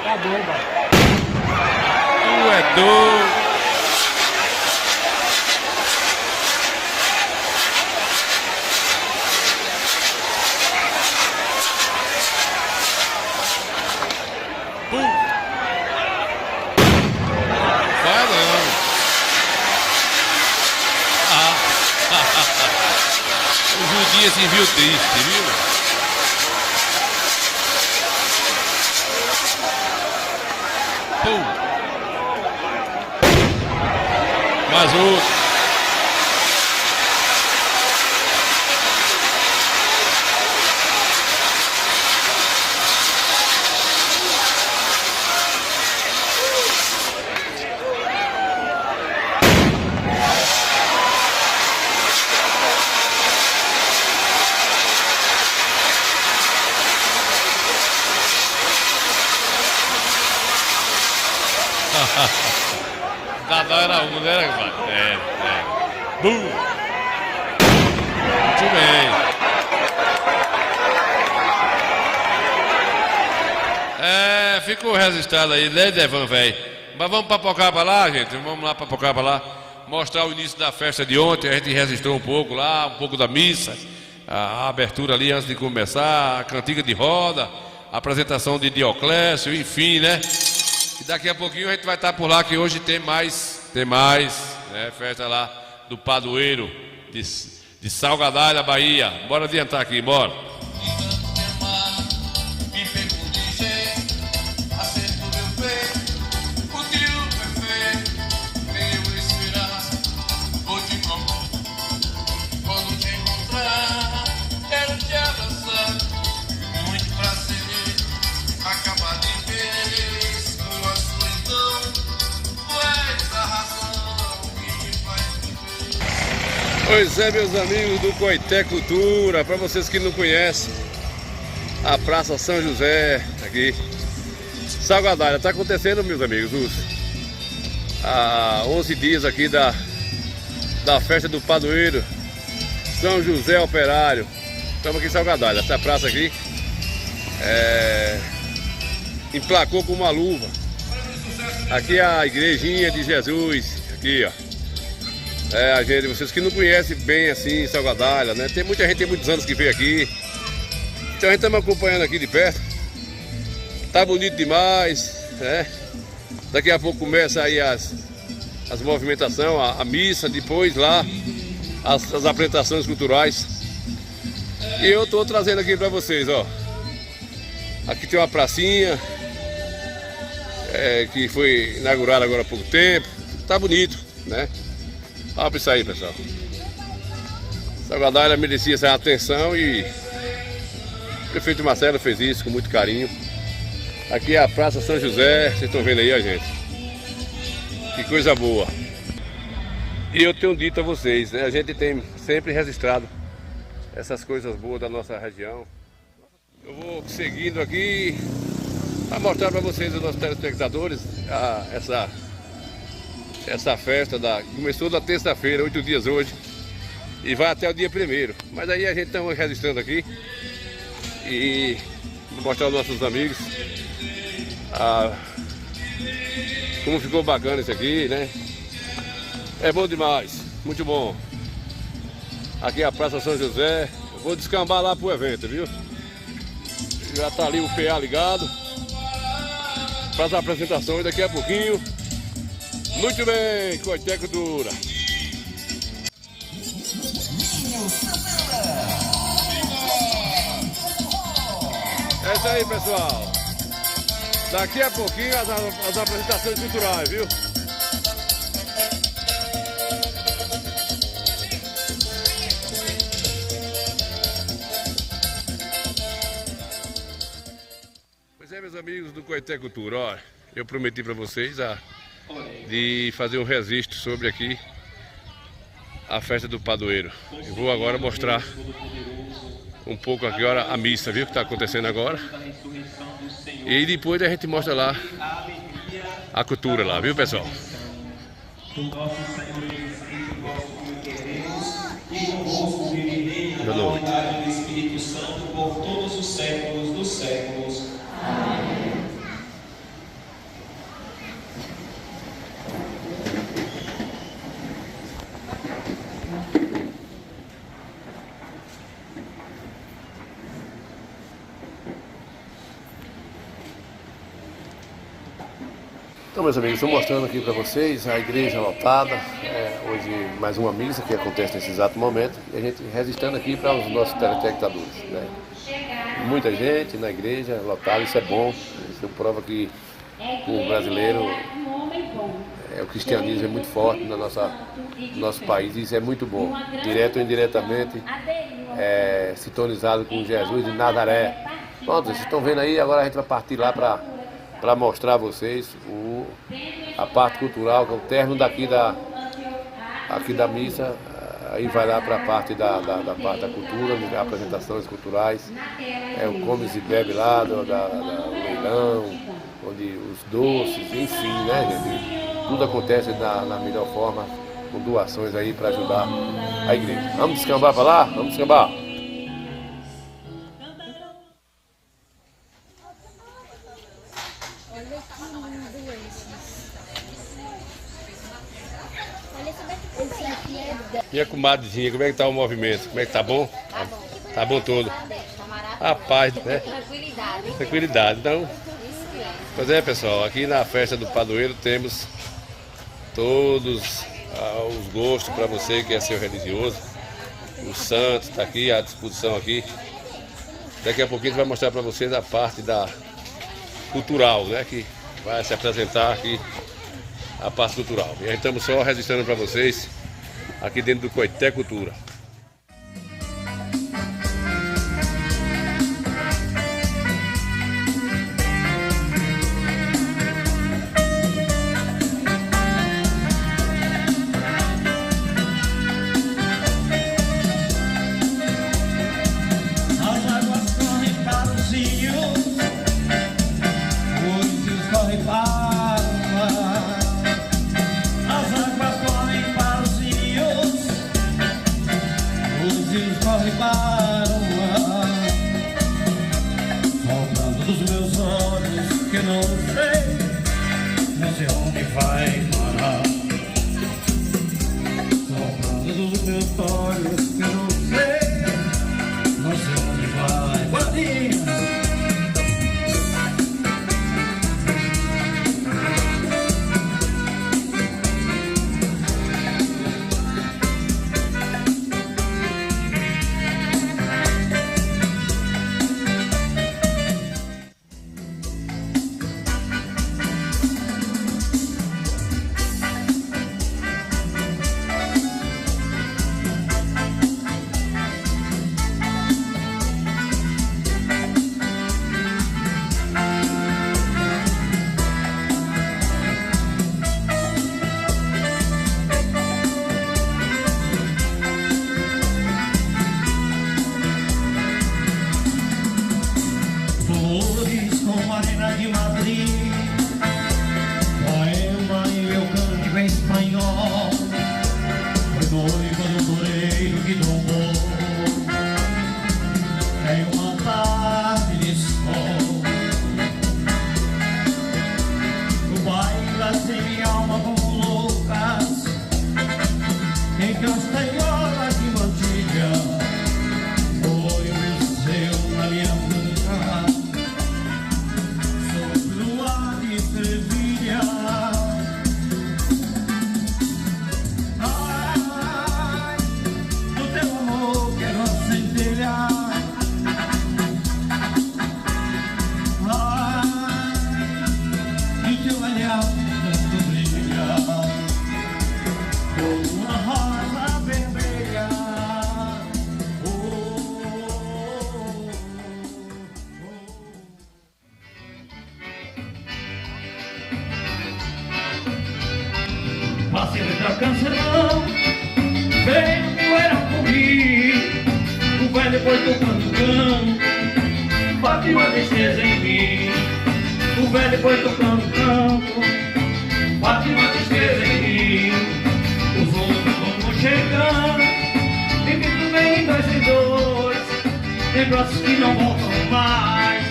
Tá doido. Tu é doido. Vai não. O Judias se viu triste, viu? Pum. Mais outro. Dadá era um, né, rapaz? É. Bum! Muito bem. Ficou registrado aí, né, Devan, velho? Mas vamos papocar pra lá, gente? Vamos lá papocar pra lá. Mostrar o início da festa de ontem. A gente registrou um pouco lá, um pouco da missa. A abertura ali antes de começar, a cantiga de roda, a apresentação de Dioclésio, enfim, né? E daqui a pouquinho a gente vai estar por lá, que hoje tem mais, né? Festa lá do Padroeiro de Salgadalha, Bahia. Bora adiantar aqui, bora. Pois é, meus amigos do Coité Cultura, para vocês que não conhecem, a Praça São José, aqui, Salgadalha, está acontecendo, meus amigos, há 11 dias aqui da festa do Padroeiro, São José Operário. Estamos aqui em Salgadalha, essa praça aqui, emplacou com uma luva. Aqui é a Igrejinha de Jesus, aqui, ó. A gente, vocês que não conhecem bem assim Salgadalha, né? Tem muita gente, tem muitos anos que veio aqui. Então a gente estamos acompanhando aqui de perto. Tá bonito demais, né? Daqui a pouco começa aí as movimentações, a missa, depois lá as apresentações culturais. E eu estou trazendo aqui para vocês, ó. Aqui tem uma pracinha que foi inaugurada agora há pouco tempo. Tá bonito, né? Olha pra isso aí, pessoal. Salgadalha merecia essa atenção e o prefeito Marcelo fez isso com muito carinho. Aqui é a Praça São José, vocês estão vendo aí, ó, gente. Que coisa boa. E eu tenho dito a vocês, né? A gente tem sempre registrado essas coisas boas da nossa região. Eu vou seguindo aqui para mostrar para vocês, os nossos telespectadores, essa festa começou na terça-feira, 8 dias hoje, e vai até o dia 1º. Mas aí a gente está registrando aqui e vou mostrar aos nossos amigos como ficou bacana isso aqui, né? É bom demais, muito bom. Aqui é a Praça São José. Eu vou descambar lá pro evento, viu? Já tá ali o PA ligado para as apresentações daqui a pouquinho. Muito bem, Coité Cultura. É isso aí, pessoal. Daqui a pouquinho as apresentações culturais, viu? Pois é, meus amigos do Coité Cultura, ó, eu prometi para vocês de fazer um registro sobre aqui a festa do padroeiro. Eu vou agora mostrar um pouco aqui agora a missa, viu, que está acontecendo agora. E depois a gente mostra lá a cultura lá, viu, pessoal? Boa noite. Do Espírito Santo por todos os séculos dos séculos. Amém. Então, meus amigos, estou mostrando aqui para vocês a igreja lotada. Hoje mais uma missa que acontece nesse exato momento. E a gente registrando aqui para os nossos telespectadores, né? Muita gente na igreja lotada, isso é bom. Isso prova que o brasileiro, o cristianismo é muito forte no nosso país. E isso é muito bom. Direto ou indiretamente, sintonizado com Jesus de Nazaré. Pronto, vocês estão vendo aí, agora a gente vai partir lá para mostrar a vocês a parte cultural, que é o término aqui da missa. Aí vai lá para a parte da parte da cultura, apresentações culturais, o come e bebe lá, do leilão, onde os doces, enfim, né, gente? Tudo acontece na melhor forma, com doações aí para ajudar a igreja. Vamos descambar para lá? Vamos descambar. Minha comadrezinha, como é que tá o movimento? Como é que tá bom? Tá bom todo. A paz, né? Tranquilidade. Tranquilidade. Então, pois é, pessoal, aqui na festa do padroeiro temos todos os gostos para você que é seu religioso. O santo está aqui à disposição aqui. Daqui a pouquinho a gente vai mostrar para vocês a parte da cultural, né? Que vai se apresentar aqui a parte cultural. E aí estamos só registrando para vocês aqui dentro do Coité Cultura. Passei letra cancelão, veio poeira correr. O velho depois tocando campo, bate uma tristeza em mim. O velho depois tocando campo, bate uma tristeza em mim. Os outros vão chegando, e vindo bem dois em dois. Lembranças que não voltam mais,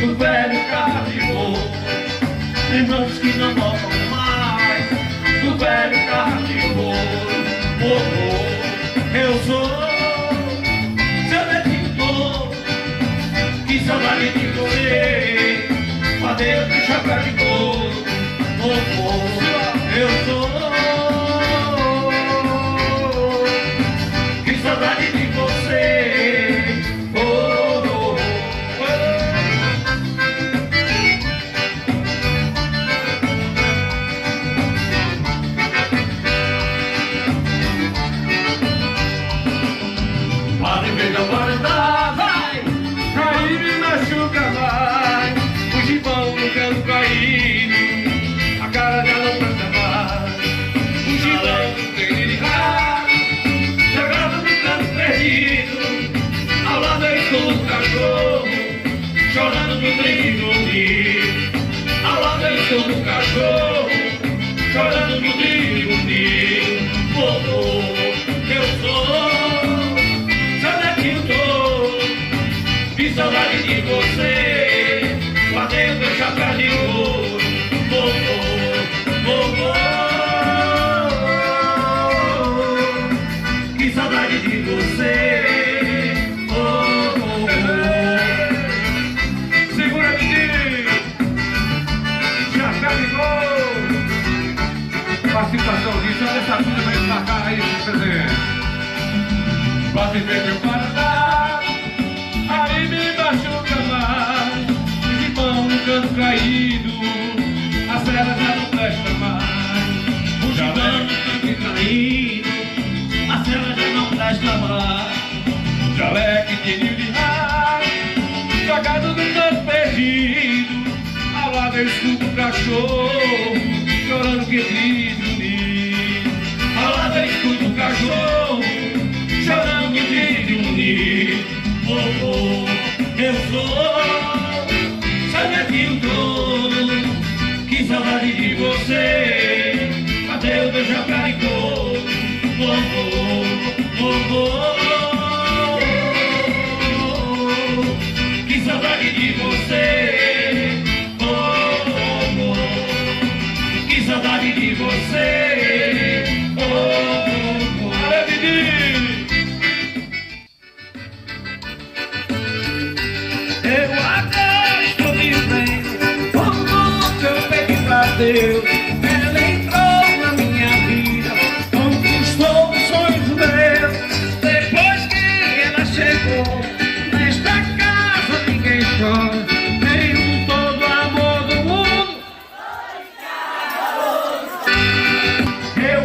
do velho carro de boi. Lembranças que não voltam mais, do velho carro de boi. Eu sou seu detentor, que saudade de você, madeira de chapéu de couro. Eu sou, que saudade de você. Chorando no trem de dormir, ao lado eu estou do cachorro, chorando no trem de dormir. Eu sou seu netinho todo, que saudade de você, guardei o meu chapéu de ouro. Que saudade de você. Participação disso, olha essa coisa vai embarcar aí, presidente. Bate feito o Paraná, aí me machuca mais. O gibão no canto caído, a cela já não presta mais. O gibão no canto caído, a cela já não presta mais. Jaleque de ninho de raio, jogado no canto perdido, ao lado eu escuto o cachorro, chorando que diz. Ao lado eu escuto o cachorro, chorando que diz unir. Eu sou seu netinho todo, que saudade de você, cadê o teu chapéu de couro? Que saudade de você, que saudade de você. Eu agora estou vivendo como que eu pedi pra Deus. Ela entrou na minha vida, conquistou os sonhos meus. Depois que ela chegou nesta casa ninguém chora, nem todo o amor do mundo. Eu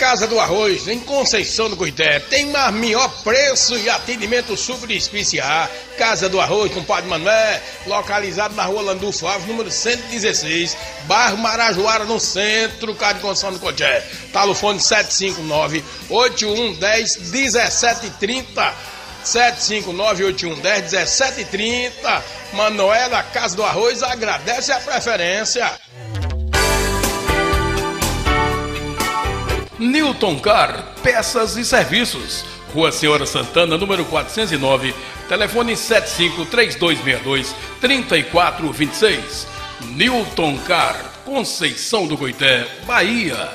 Casa do Arroz, em Conceição do Coité. Tem melhor preço e atendimento super especial. Casa do Arroz, com Padre Manuel, localizado na rua Landulfo Alves, número 116, bairro Marajoara, no centro, Casa de Conceição do Coité. Telefone 759-8110-1730. 759-8110-1730. Manuela, Casa do Arroz, agradece a preferência. Newton Car, peças e serviços. Rua Senhora Santana, número 409. Telefone 75-3262-3426. Newton Car, Conceição do Coité, Bahia.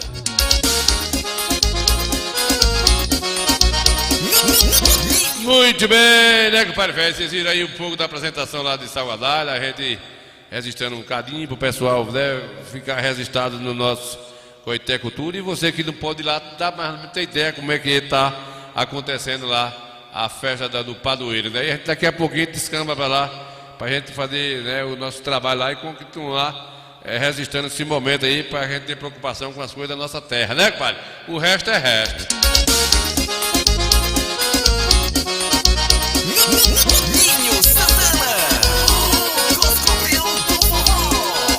Muito bem, né, compadre Félix? Vocês viram aí um pouco da apresentação lá de Salvador, a gente registrando um bocadinho pro pessoal, né, ficar registrado no nosso Coité Cultura. E você que não pode ir lá, dá mais não tem ideia como é que está acontecendo lá a festa do padroeiro, né? E a gente, daqui a pouquinho descamba para lá, para a gente fazer, né, o nosso trabalho lá e continuar registrando esse momento aí, para a gente ter preocupação com as coisas da nossa terra, né, compadre? O resto é resto. Ninho Santana, Coscovel do Forró.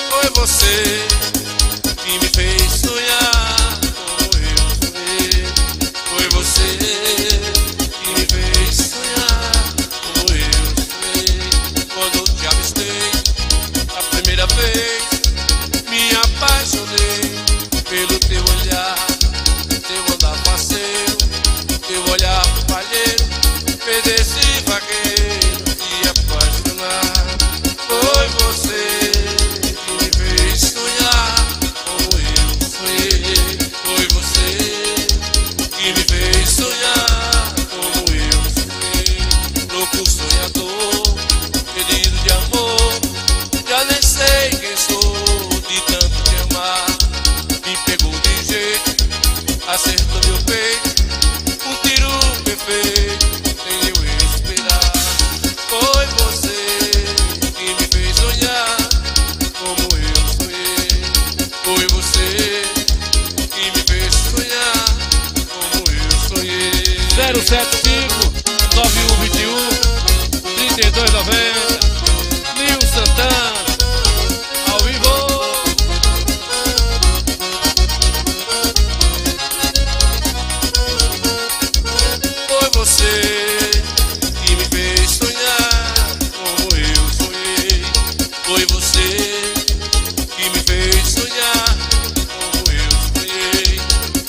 Foi você que me fez sonhar como eu sonhei. Foi você que me fez sonhar como eu sonhei. Quando eu te avistei a primeira vez, me apaixonei pelo teu olhar, teu andar parceiro, teu olhar palheiro, fez esse vaqueiro se apaixonar. Foi você que me fez sonhar como eu sonhei. Foi você que me fez sonhar como eu sonhei. Louco sonhador, pedido de amor, já nem sei quem sou de tanto te amar. Me pegou de jeito, acertou meu peito, um tiro perfeito, sem eu esperar. Foi você que me fez sonhar como eu sonhei. Foi você que me fez sonhar como eu sonhei. 075-9121-3290. Nil Santana, ao vivo. Foi você que me fez sonhar como eu sonhei. Foi você que me fez sonhar como eu sonhei.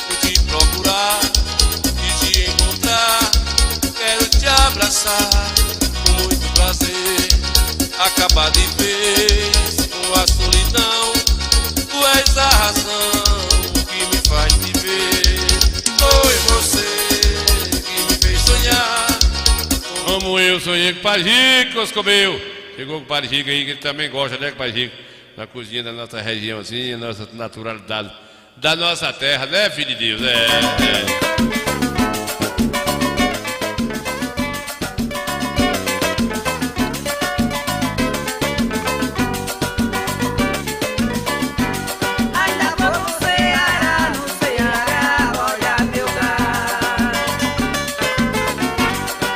Vou te procurar e te encontrar. Quero te abraçar com muito prazer. Acabar de vez com a solidão. Tu és a razão que me faz viver. Foi você que me fez sonhar. Como eu sonhei com o Padre Rico, Coscovel. Chegou com o Padre Rico aí, que ele também gosta, né, com o Padre Rico? Na cozinha da nossa região, assim, a nossa naturalidade da nossa terra, né, filho de Deus? Ainda vou no Ceará, olha meu gado.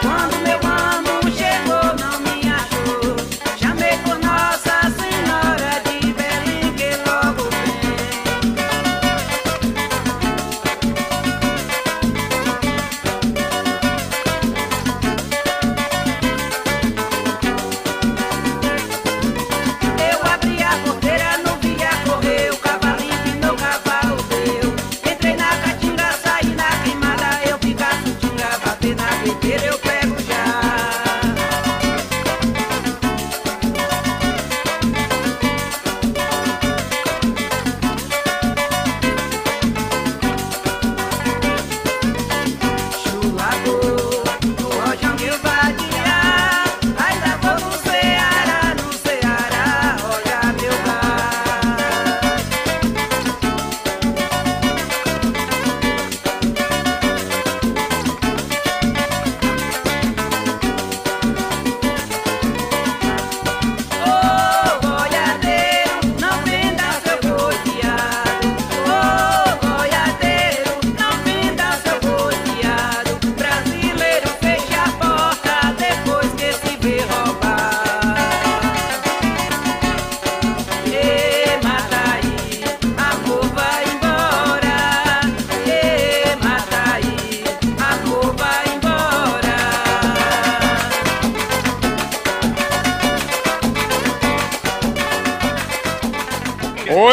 Quando meu amo chegou, não me achou. Chamei por Nossa Senhora de Belém, que logo vem.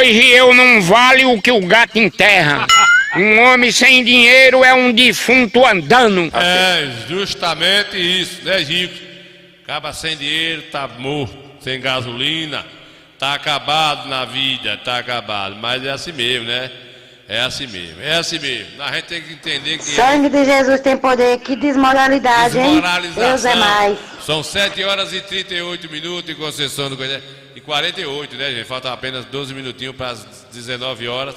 Hoje eu não vale o que o gato enterra. Um homem sem dinheiro é um defunto andando. É justamente isso, né, Chico? Acaba sem dinheiro, tá morto, sem gasolina, tá acabado na vida, tá acabado. Mas é assim mesmo, né? É assim mesmo. A gente tem que entender que... Sangue de Jesus tem poder, que desmoralidade, hein? Deus é mais. São 7 horas e 38 minutos em Conceição do Goiás. E 48, né, gente? Faltam apenas 12 minutinhos para as 19 horas.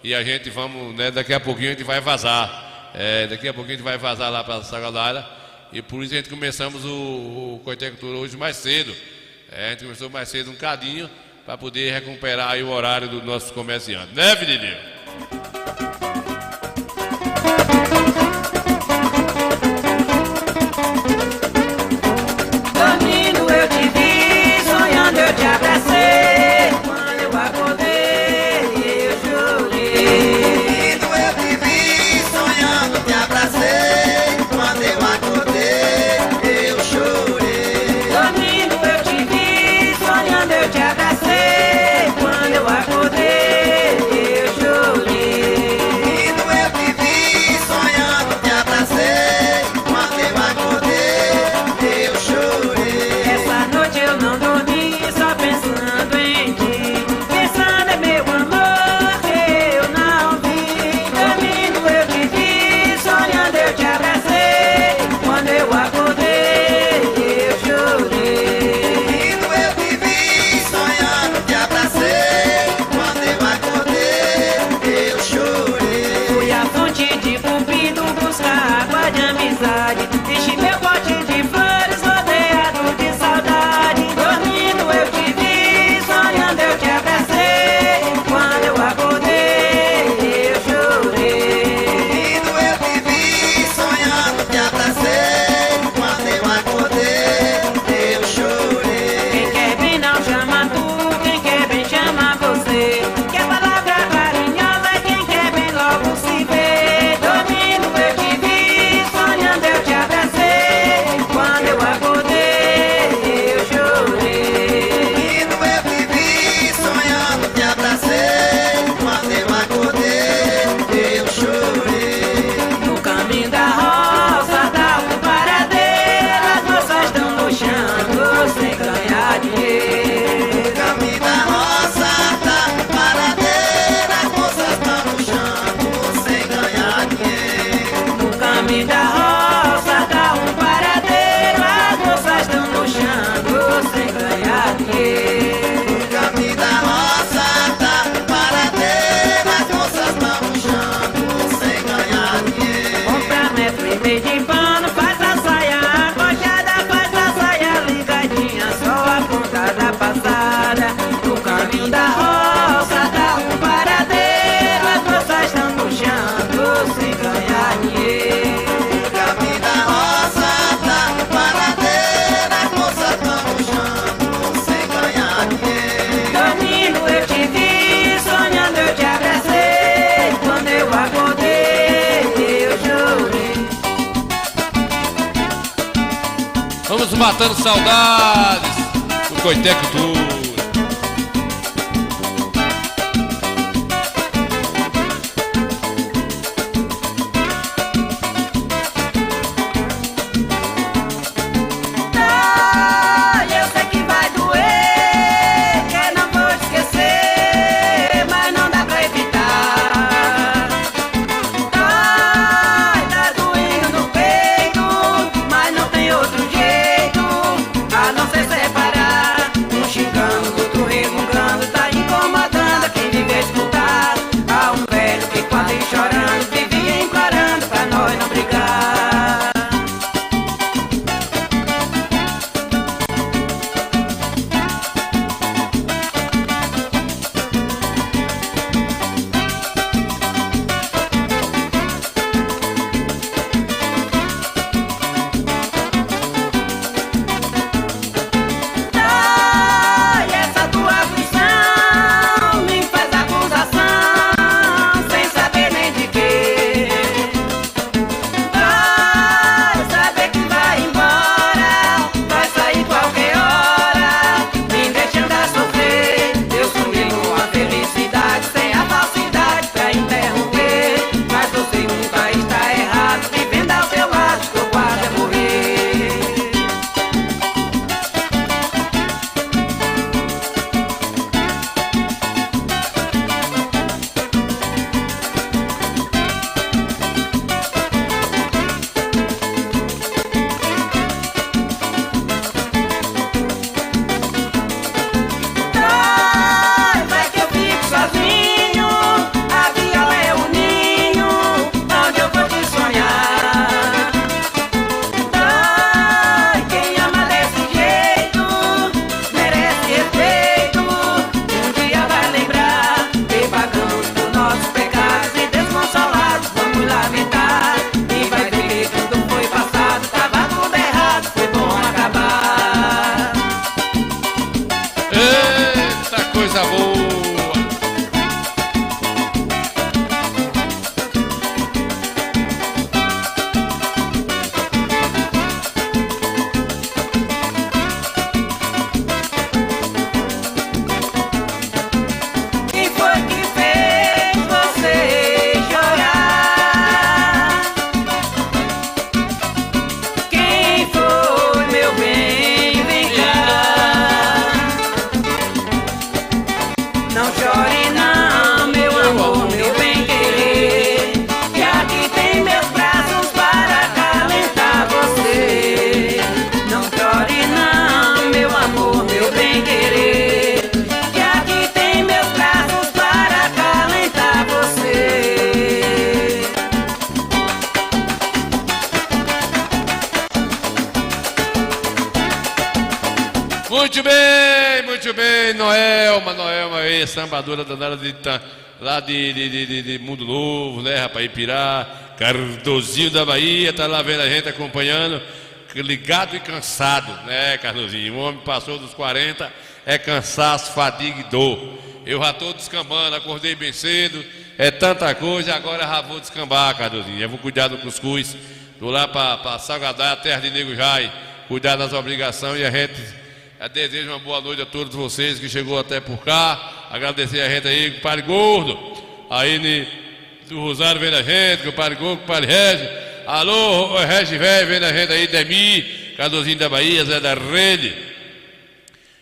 E a gente vamos, né, daqui a pouquinho a gente vai vazar. Daqui a pouquinho a gente vai vazar lá para a Sagrada. E por isso a gente começamos o Coité Cultura hoje mais cedo. A gente começou mais cedo um cadinho para poder recuperar aí o horário dos nossos comerciantes. Né, Felipe? Dormindo eu te vi, sonhando eu te abracei. Quando eu acordei, eu chorei. Dormindo eu te vi, sonhando te abracei. Quando eu acordei, eu chorei. Dormindo eu te vi, sonhando eu te abracei. Quando eu acordei, eu chorei. Dormindo eu te vi, sonhando te abracei. Quando eu acordei, eu chorei. Essa noite eu não dormi, só pensando em ti. Pensando em meu amor que eu não vi. Dormindo eu te vi, sonhando eu te abracei. Quando eu acordei, eu chorei. Dormindo eu te vi, sonhando te abracei. Quando eu acordei, eu chorei. Fui à fonte de Cupido buscar água de amizade. Enchi meu pote de flores rodeado de saudade. Dormindo eu te vi, sonhando eu te abracei. Quando eu acordei, eu chorei. Dormindo eu te vi, sonhando te abracei. Quando eu acordei, eu chorei. Quem quer bem não chama tu, quem quer bem chama você. Que a palavra carinhosa, quem quer bem logo se vê. Dormindo eu te vi, sonhando eu te abracei. Quando eu acordei, eu chorei. Dormindo eu te vi, sonhando te abracei. Quando eu acordei, eu chorei. No caminho da roça, da um paradeiro, as moças estão luxando sem ganhar dinheiro. No caminho da roça, da um paradeiro, as moças estão luxando sem ganhar dinheiro. No caminho da roça, da um paradeiro, as moças estão luxando sem ganhar dinheiro. No caminho da roça, da um paradeiro, as moças estão luxando sem ganhar dinheiro. Compra metro e meio de pano, faz a saia arrochada, faz a saia ligadinha, só a ponta da passada. No caminho da roça, dá um paradeiro, as moças estão luxando sem ganhar dinheiro. No caminho da roça, dá um paradeiro, as moças estão luxando sem ganhar dinheiro. Dormindo eu te vi, sonhando eu te abracei. Quando eu acordei, eu chorei. Vamos matando saudades do Coité Cultura. Eu sei que vai doer, que eu não vou esquecer, mas não dá pra evitar. Ai, tá doendo no peito, mas não tem outro jeito a não ser separar um xingão Muito bem, Noelma aí, sambadora danada lá de Mundo Novo, né, rapaz, Ipirá, Cardozinho da Bahia, tá lá vendo a gente, acompanhando, ligado e cansado, né, Cardozinho, o homem passou dos 40, é cansaço, fadiga e dor. Eu já tô descambando, acordei bem cedo, é tanta coisa, agora já vou descambar, Cardozinho, eu vou cuidar do cuscuz, tô lá pra Salgadá, terra de Nego Jai, cuidar das obrigações e a gente... Eu desejo uma boa noite a todos vocês que chegou até por cá. Agradecer a gente aí, compadre Gordo, aí do Rosário vendo a gente, compadre Gordo, compadre Regi. Alô, Regi velho, vendo a gente aí, Demi, Cardozinho da Bahia, Zé da Rede.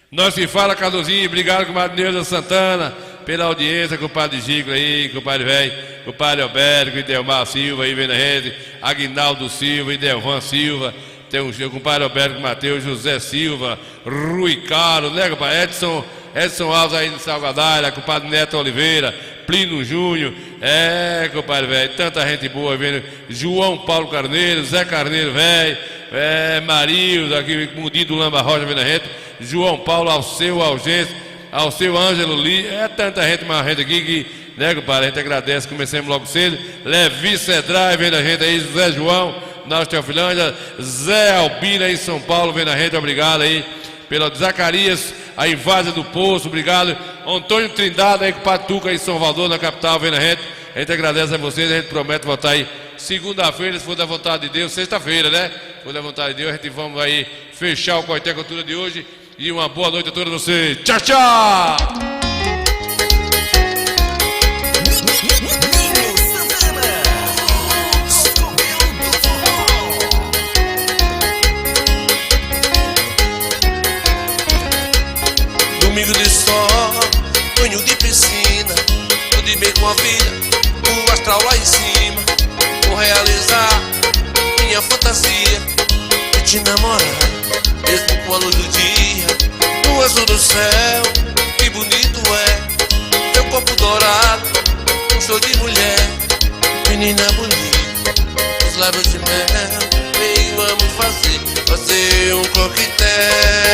Nós se fala, Cardozinho, obrigado, compadre Neuza Santana, pela audiência, compadre Gico aí, compadre velho, compadre Alberto, Idelmar Silva aí, vendo a gente, Aguinaldo Silva, Idelvan Silva. Tem o compadre Alberto Mateus, José Silva, Rui Carlos, né, compadre? Edson Alves aí de Salgadalha, compadre Neto Oliveira, Plínio Júnior, compadre velho, tanta gente boa vendo, João Paulo Carneiro, Zé Carneiro velho, Marius, aqui, Mundinho do Lamba Rocha vendo a gente, João Paulo, Alceu Algêncio, Alceu Ângelo Li, tanta gente, mais gente aqui que, né, compadre, a gente agradece, comecemos logo cedo, Levi Cedrai vendo a gente aí, José João, Nós Teofilândia, Zé Albino aí em São Paulo, vendo a gente, obrigado aí, pela Zacarias, a Invásia do Poço, obrigado, Antônio Trindade aí com Patuca aí em São Salvador, na capital, vendo a gente agradece a vocês, a gente promete voltar aí segunda-feira, se for da vontade de Deus, sexta-feira, né? Se for da vontade de Deus, a gente vamos aí fechar o Coité Cultura de hoje, e uma boa noite a todos vocês, tchau, tchau! Domingo de sol, banho de piscina, tudo bem com a vida, o astral lá em cima. Vou realizar minha fantasia de te namorar, mesmo com a luz do dia, no azul do céu, que bonito é teu corpo dourado, um show de mulher, menina bonita, os lábios de mel, bem vamos fazer um coquetel.